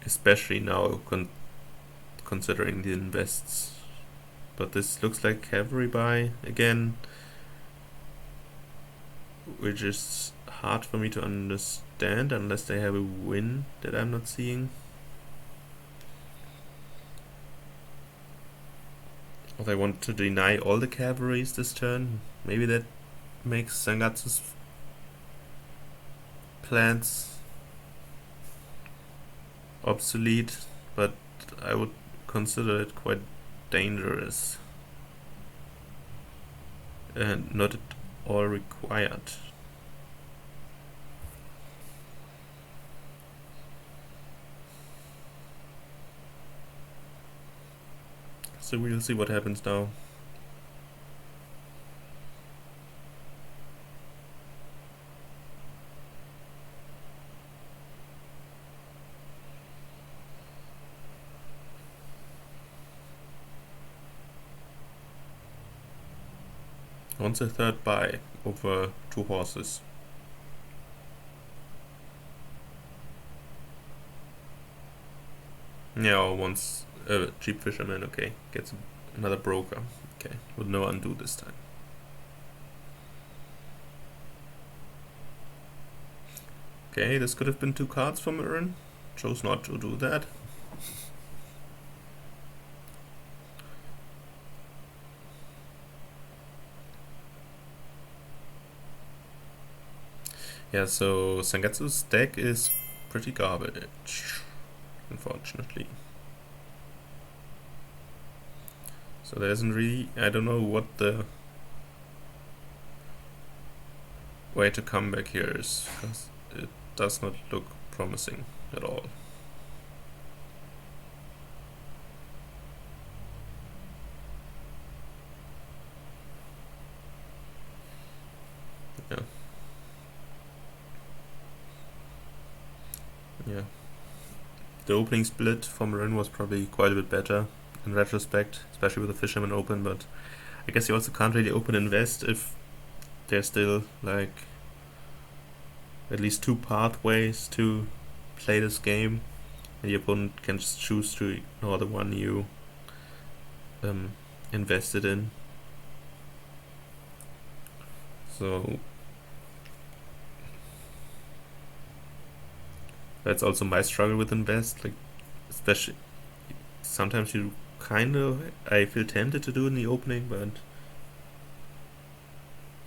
Especially now considering the invests. But this looks like cavalry buy again, which is hard for me to understand unless they have a win that I'm not seeing. Or they want to deny all the cavalries this turn. Maybe that makes Sangatsu's plans obsolete, but I would consider it quite dangerous and not at all required. So we'll see what happens now. Once a third buy over 2 horses. Yeah, or once a cheap fisherman, okay, gets another broker. Okay, with no undo this time. Okay, this could have been 2 cards for Marin. Chose not to do that. Yeah, so Sangatsu's deck is pretty garbage, unfortunately. So there isn't really, I don't know what the way to come back here is, because it does not look promising at all. Yeah. Yeah. The opening split for Marin was probably quite a bit better in retrospect, especially with the Fisherman Open, but I guess you also can't really open invest if there's still like at least two pathways to play this game, and the opponent can just choose to ignore the one you invested in. So that's also my struggle with invest. Like, especially sometimes you I feel tempted to do in the opening, but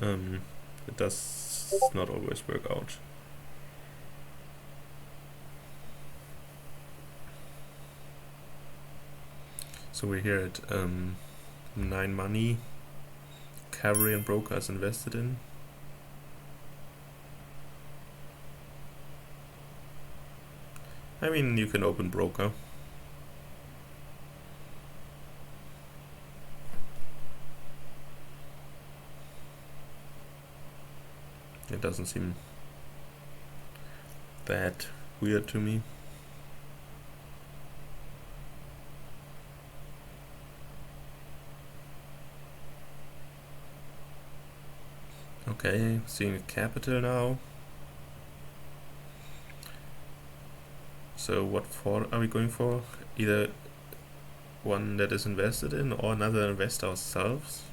it does not always work out. So we're here at 9 money. Cavalry and broker is invested in. I mean, you can open broker. It doesn't seem that weird to me. Okay, seeing a capital now. So what fort are we going for? Either one that is invested in or another invest ourselves.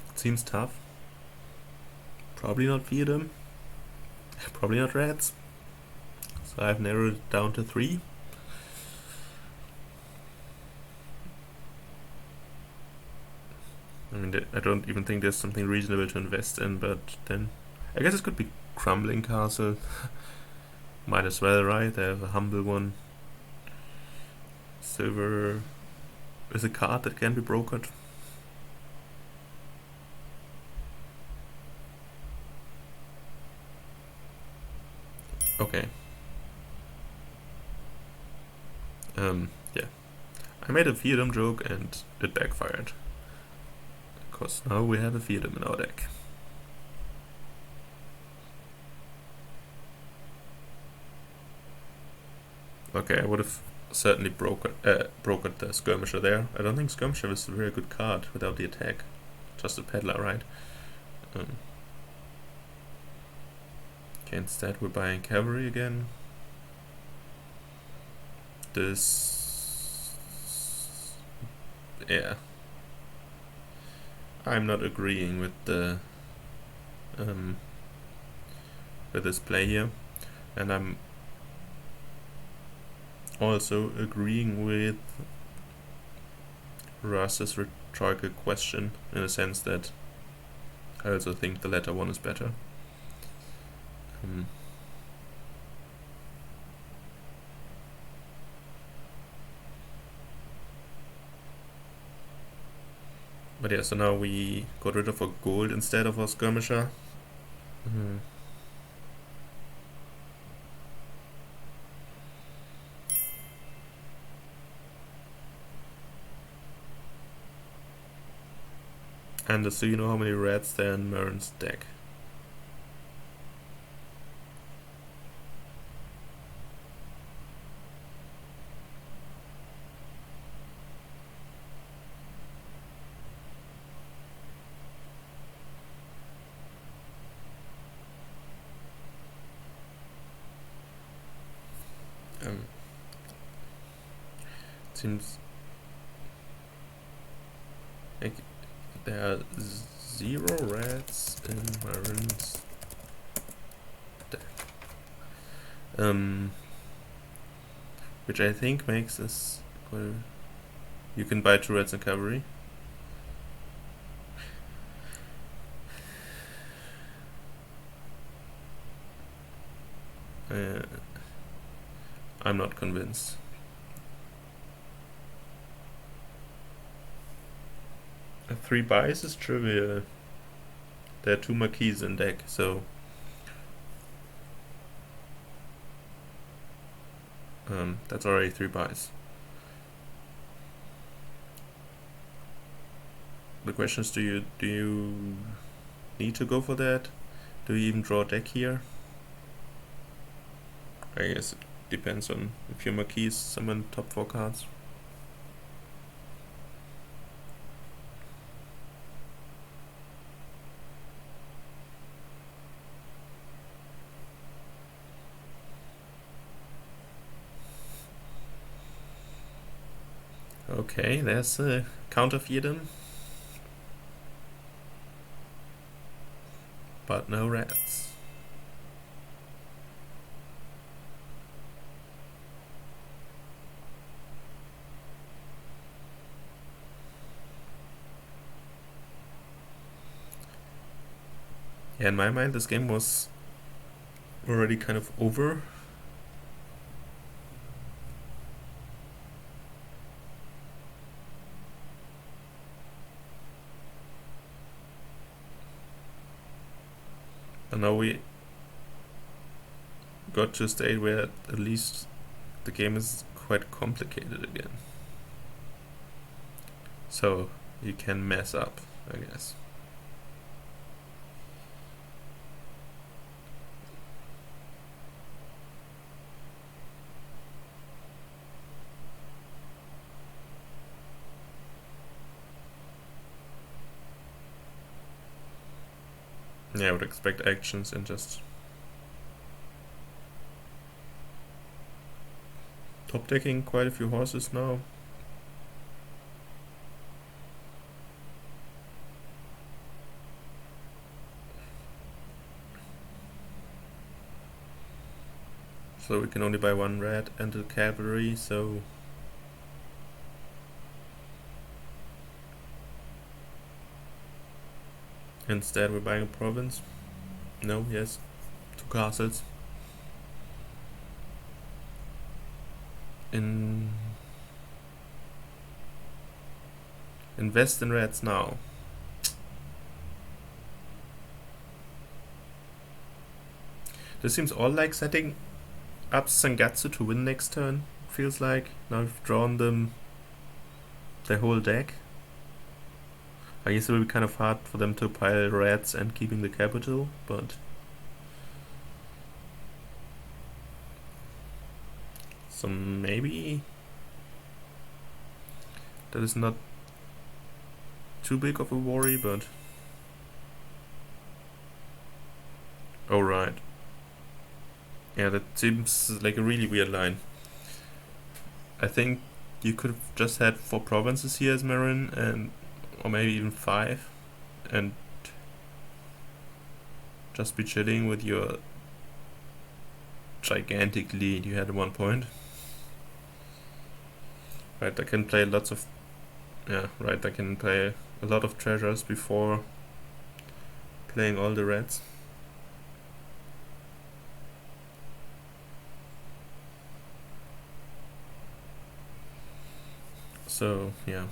It seems tough. Probably not feed them. Probably not reds. So I've narrowed it down to 3. I mean, I don't even think there's something reasonable to invest in, but then I guess it could be Crumbling Castle. Might as well, right? They have a humble one. Silver is a card that can be brokered. Okay. Yeah. I made a Fiedom joke and it backfired. Because now we have a Fiedom in our deck. Okay, I would have certainly brokered the Skirmisher there. I don't think Skirmisher is a very good card without the attack. Just a Peddler, right? Okay, instead we're buying Cavalry again. Yeah. I'm not agreeing with the with this play here, and I'm also agreeing with Russ's rhetorical question in a sense that I also think the latter one is better. But yeah, so now we got rid of a gold instead of a Skirmisher. And so you know how many reds there are in Marin's deck. Seems like there are 0 reds in Marin's deck. Which I think makes this... Well, you can buy 2 reds in Cavalry. I'm not convinced. A 3 buys is trivial. There are 2 marquees in deck, so That's already 3 buys. The question is, do you need to go for that? Do you even draw a deck here? I guess it depends on if your marquee is summon top 4 cards. Okay, there's a counter Fiedem. But no rats. Yeah, in my mind this game was already kind of over. And now we got to a state where at least the game is quite complicated again. So you can mess up, I guess. Yeah, I would expect actions and just top decking quite a few horses now. So we can only buy 1 red and a cavalry, so instead we're buying a province. No, yes, 2 castles. Invest in reds now. This seems all like setting up Sangatsu to win next turn, feels like. Now we've drawn them their whole deck. I guess it will be kind of hard for them to pile reds and keeping the capital, but so maybe that is not too big of a worry, but oh right. Yeah, that seems like a really weird line. I think you could have just had 4 provinces here as Marin, and or maybe even 5, and just be chilling with your gigantic lead you had at one point. Right, I can play lots of I can play a lot of treasures before playing all the reds. So yeah.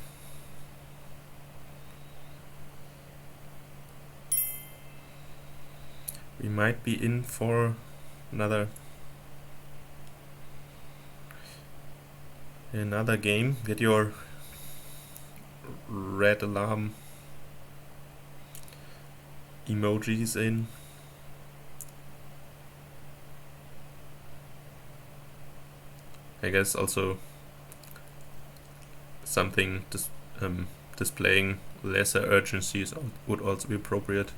We might be in for another game. Get your red alarm emojis in. I guess also something displaying lesser urgencies would also be appropriate.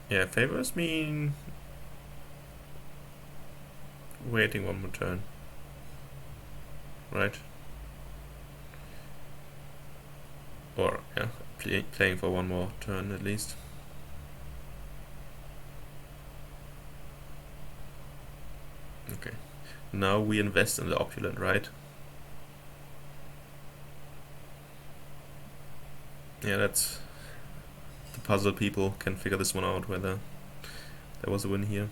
Yeah, favors mean waiting 1 more turn, right? Or yeah, playing for 1 more turn at least. Okay, now we invest in the opulent, right? Yeah, that's the puzzle people can figure this one out, whether there was a win here.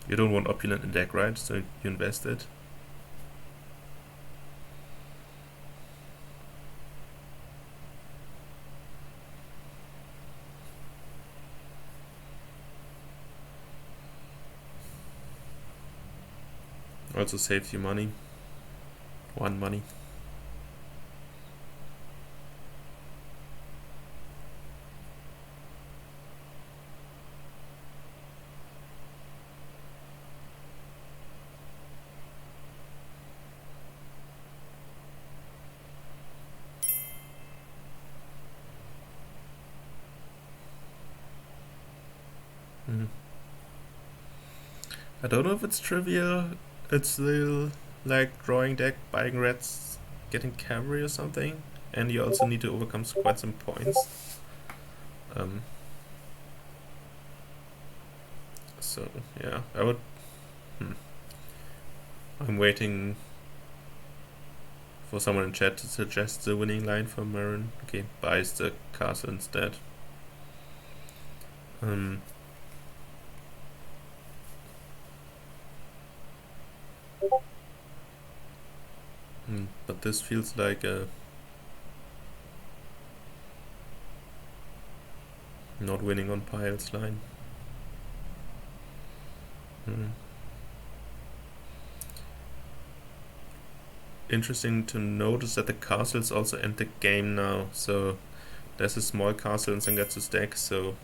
You don't want opulent in deck, right? So you invest it. Also saves you money. One money. I don't know if it's trivial. It's still like drawing deck, buying reds, getting cavalry or something, and you also need to overcome quite some points. So yeah, I would. I'm waiting for someone in chat to suggest the winning line for Marin. Okay, buys the castle instead. But this feels like a not winning on piles line. Interesting to notice that the castles also end the game now. So there's a small castle in Sangatsu's deck, so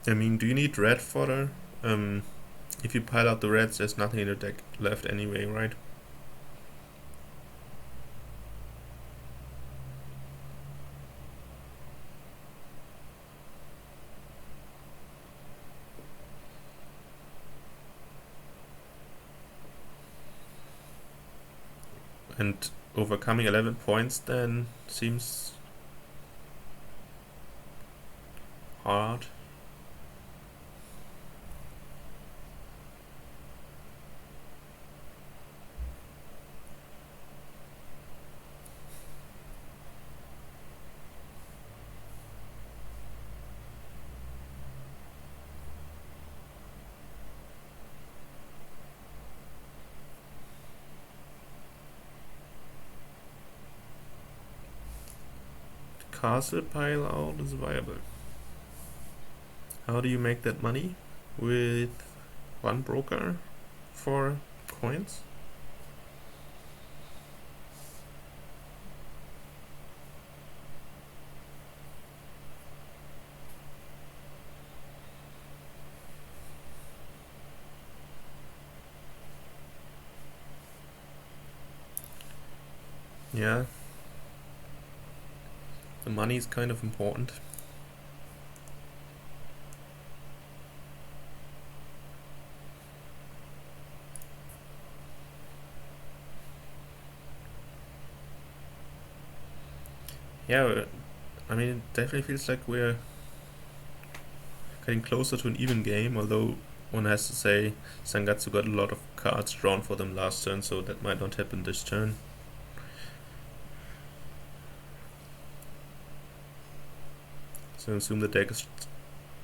I mean, do you need red fodder? If you pile out the reds, there's nothing in the deck left anyway, right? And overcoming 11 points then seems hard. Castle pile out is viable. How do you make that money? With one broker for coins? Yeah. The money is kind of important. Yeah, I mean, it definitely feels like we're getting closer to an even game, although one has to say Sangatsu got a lot of cards drawn for them last turn, so that might not happen this turn. So I assume the deck is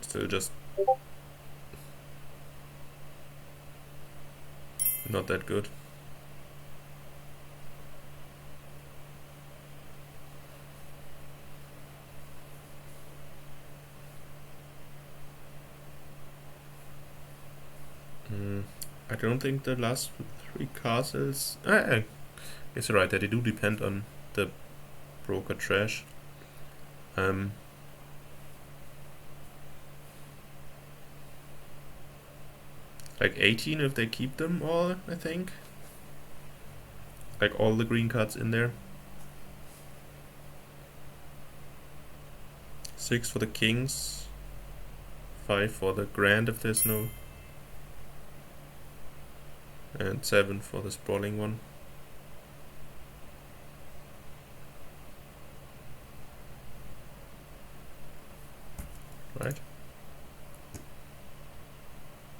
still just not that good. I don't think the last 3 castles... It's right that they do depend on the broker trash. Like 18 if they keep them all, I think. Like all the green cards in there. 6 for the kings. 5 for the grand if there's no. And 7 for the sprawling one. Right?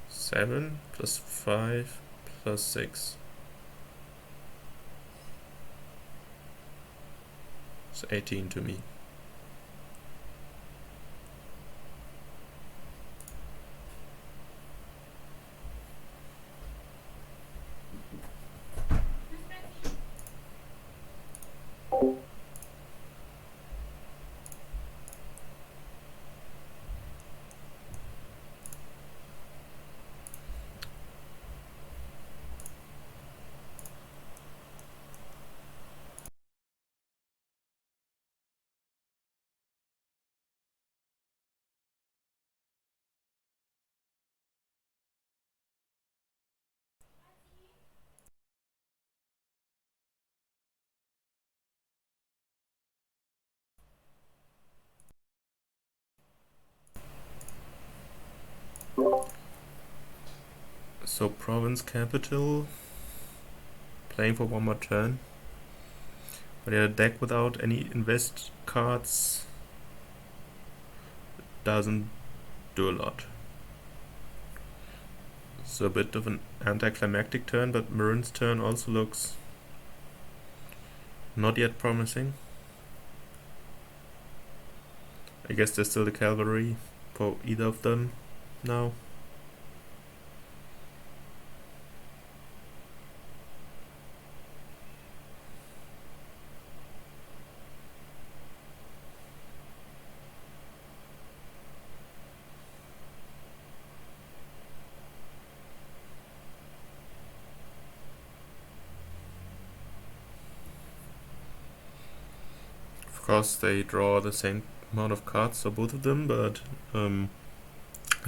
7 plus 5 plus 6. It's 18 to me. So province capital, playing for one more turn. But yeah, a deck without any invest cards doesn't do a lot. So a bit of an anticlimactic turn, but Marin's turn also looks not yet promising. I guess there's still the cavalry for either of them now. Of course, they draw the same amount of cards for both of them, but I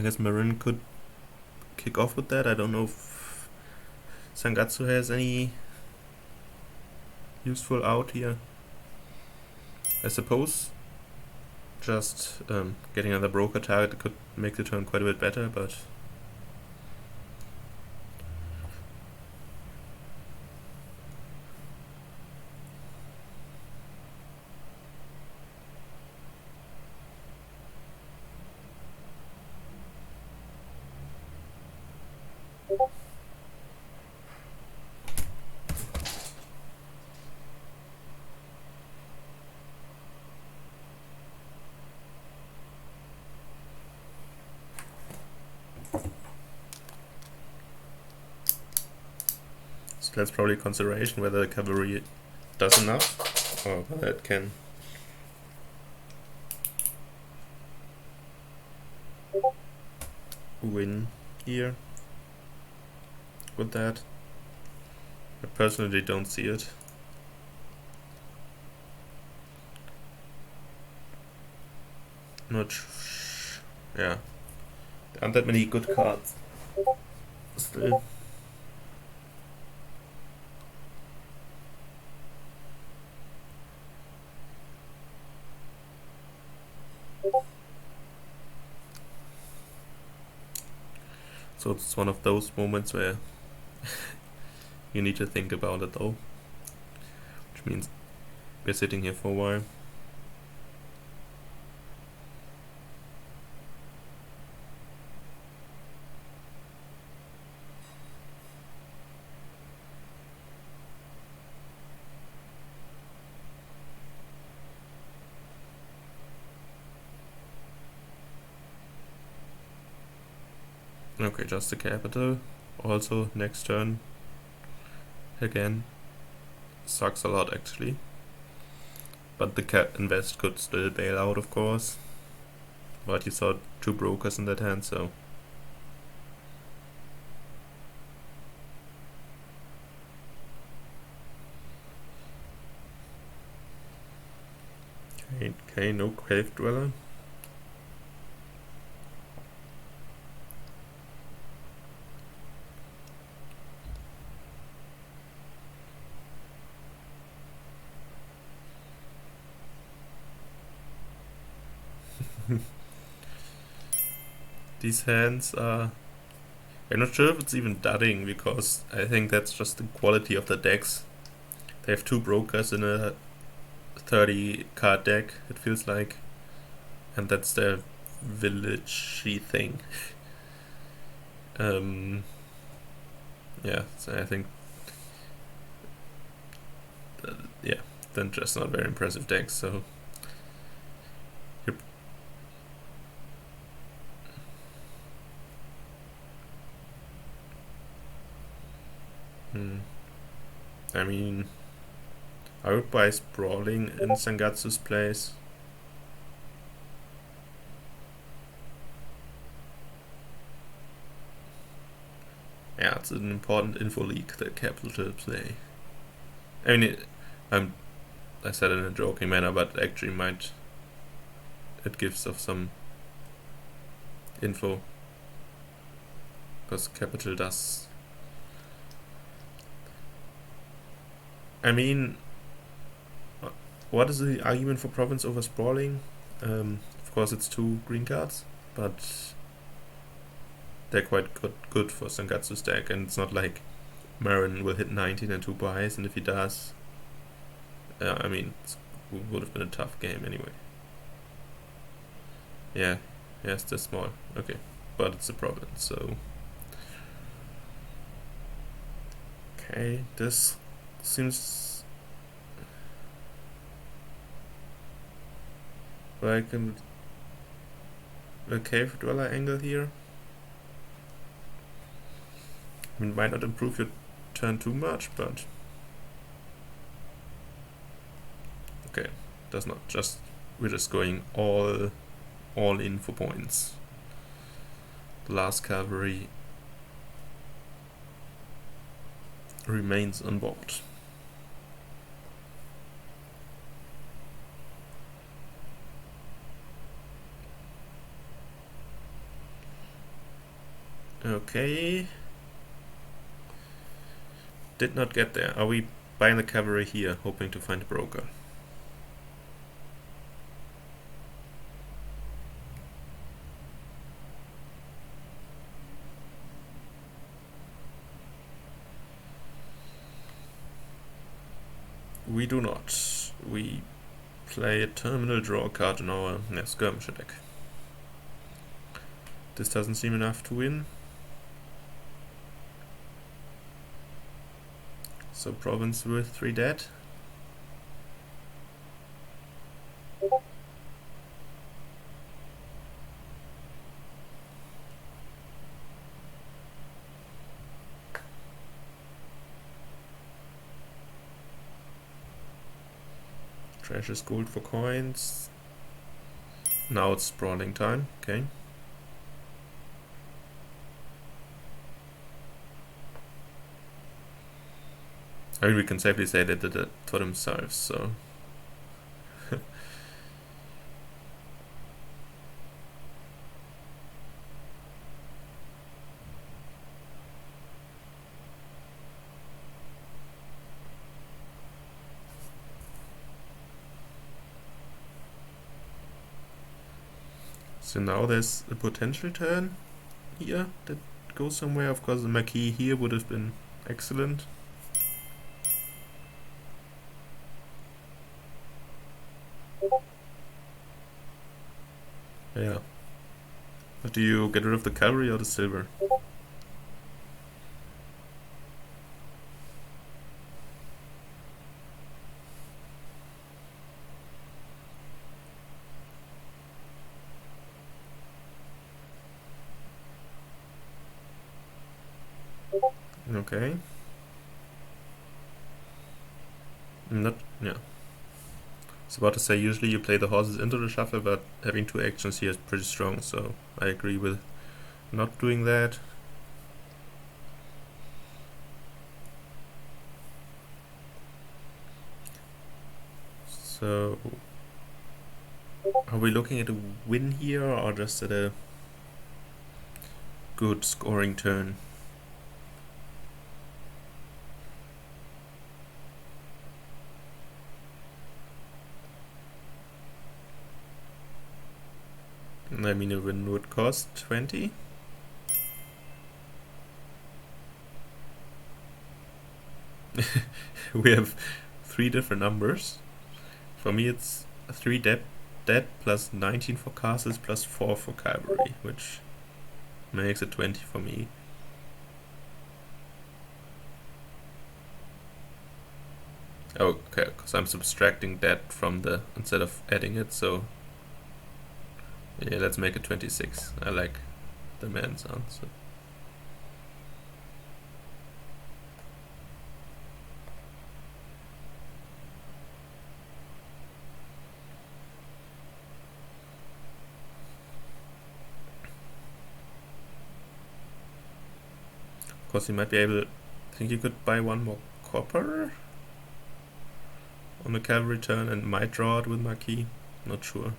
guess Marin could kick off with that. I don't know if Sangatsu has any useful out here. I suppose just getting another broker target could make the turn quite a bit better, but so that's probably a consideration whether the cavalry does enough or whether it can win here with that. I personally don't see it. Yeah, there aren't that many good cards still. So it's one of those moments where you need to think about it though, which means we're sitting here for a while. Okay, just the capital. Also, next turn, again, sucks a lot actually. But the invest could still bail out, of course. But you saw two brokers in that hand, so. Okay, no Cave Dweller. These hands are... I'm not sure if it's even dudding, because I think that's just the quality of the decks. They have two brokers in a 30 card deck, it feels like. And that's their village-y thing. Yeah, so I think... yeah, then just not very impressive decks, so... I mean, I would buy Sprawling in Sangatsu's place. Yeah, it's an important info leak that Capital play. I mean, I said it in a joking manner, but actually it gives off some info. Because Capital does... I mean, what is the argument for Province over Sprawling? Of course it's two green cards, but they're quite good for sangatsu stack, and it's not like Marin will hit 19 and 2 buys, and if he does, I mean, it would have been a tough game anyway. Yeah, it's this small. Okay, but it's a problem, so... Okay, this seems like a cave dweller angle here. I mean, might not improve your turn too much, but... Okay, does not. We're just going all in for points. The last cavalry remains on board. Okay. Did not get there. Are we buying the cavalry here, hoping to find a broker? We do not. We play a terminal draw card in our skirmisher deck. This doesn't seem enough to win. So province with 3 dead. Treasures gold for coins. Now it's sprawling time, okay. I mean, we can safely say they did it for themselves, so... So now there's a potential turn here that goes somewhere. Of course, the marquee here would have been excellent. Yeah. But do you get rid of the cavalry or the silver? Okay. Not, yeah. I was about to say, usually you play the horses into the shuffle, but having 2 actions here is pretty strong, so I agree with not doing that. So, are we looking at a win here, or just at a good scoring turn? I mean, a win would cost 20. We have 3 different numbers. For me, it's 3 dead plus 19 for castles plus 4 for cavalry, which makes it 20 for me. Oh, okay, because I'm subtracting that from the instead of adding it, so yeah, let's make it 26. I like the man sound. So. Of course, you might be able. I think you could buy 1 more copper on the cavalry turn and might draw it with marquee. Not sure.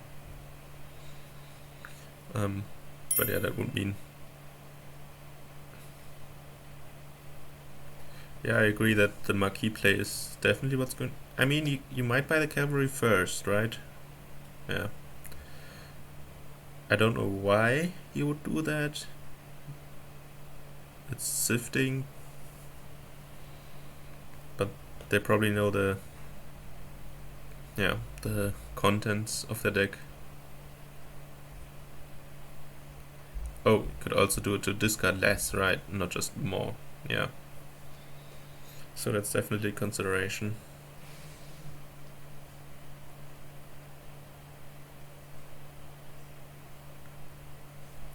But yeah, that would mean. Yeah, I agree that the marquee play is definitely what's going. I mean, you might buy the cavalry first, right? Yeah. I don't know why you would do that. it's sifting, but they probably know the contents of the deck. Oh, you could also do it to discard less, right? Not just more. Yeah. So that's definitely a consideration.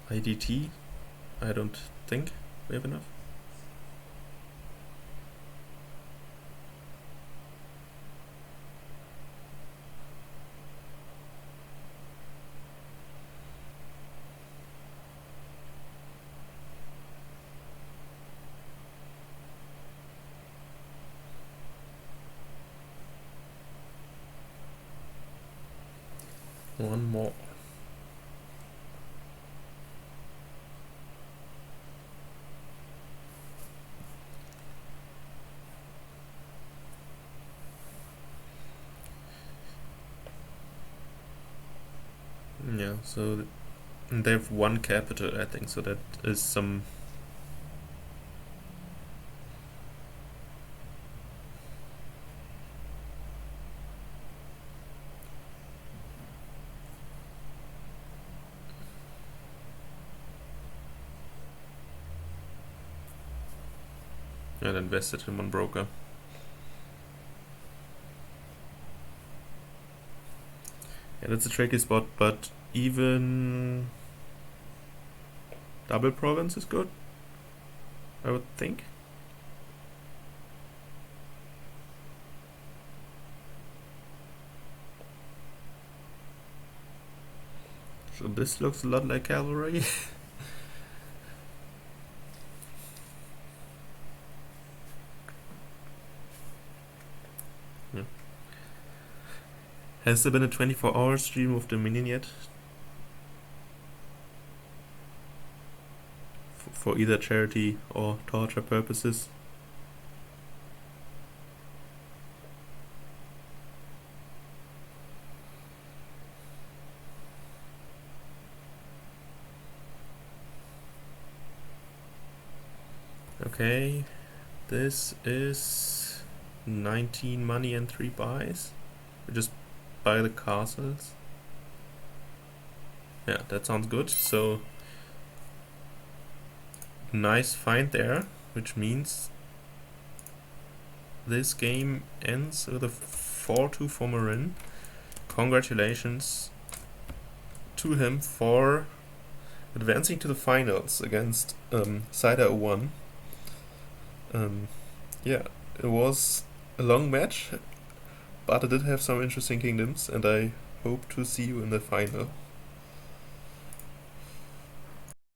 IDT? I don't think we have enough. One more. Yeah, so they have one capital, I think, so that is some. And invested in one broker. Yeah, that's a tricky spot, but even double province is good, I would think. So this looks a lot like cavalry. Yeah. Has there been a 24-hour stream of Dominion yet? For either charity or torture purposes? Okay, this is 19 money and 3 buys. We just buy the castles. Yeah, that sounds good. So nice find there, which means this game ends with a 4-2 for Marin. Congratulations to him for advancing to the finals against Cider 01. Yeah, it was a long match, but it did have some interesting kingdoms, and I hope to see you in the final.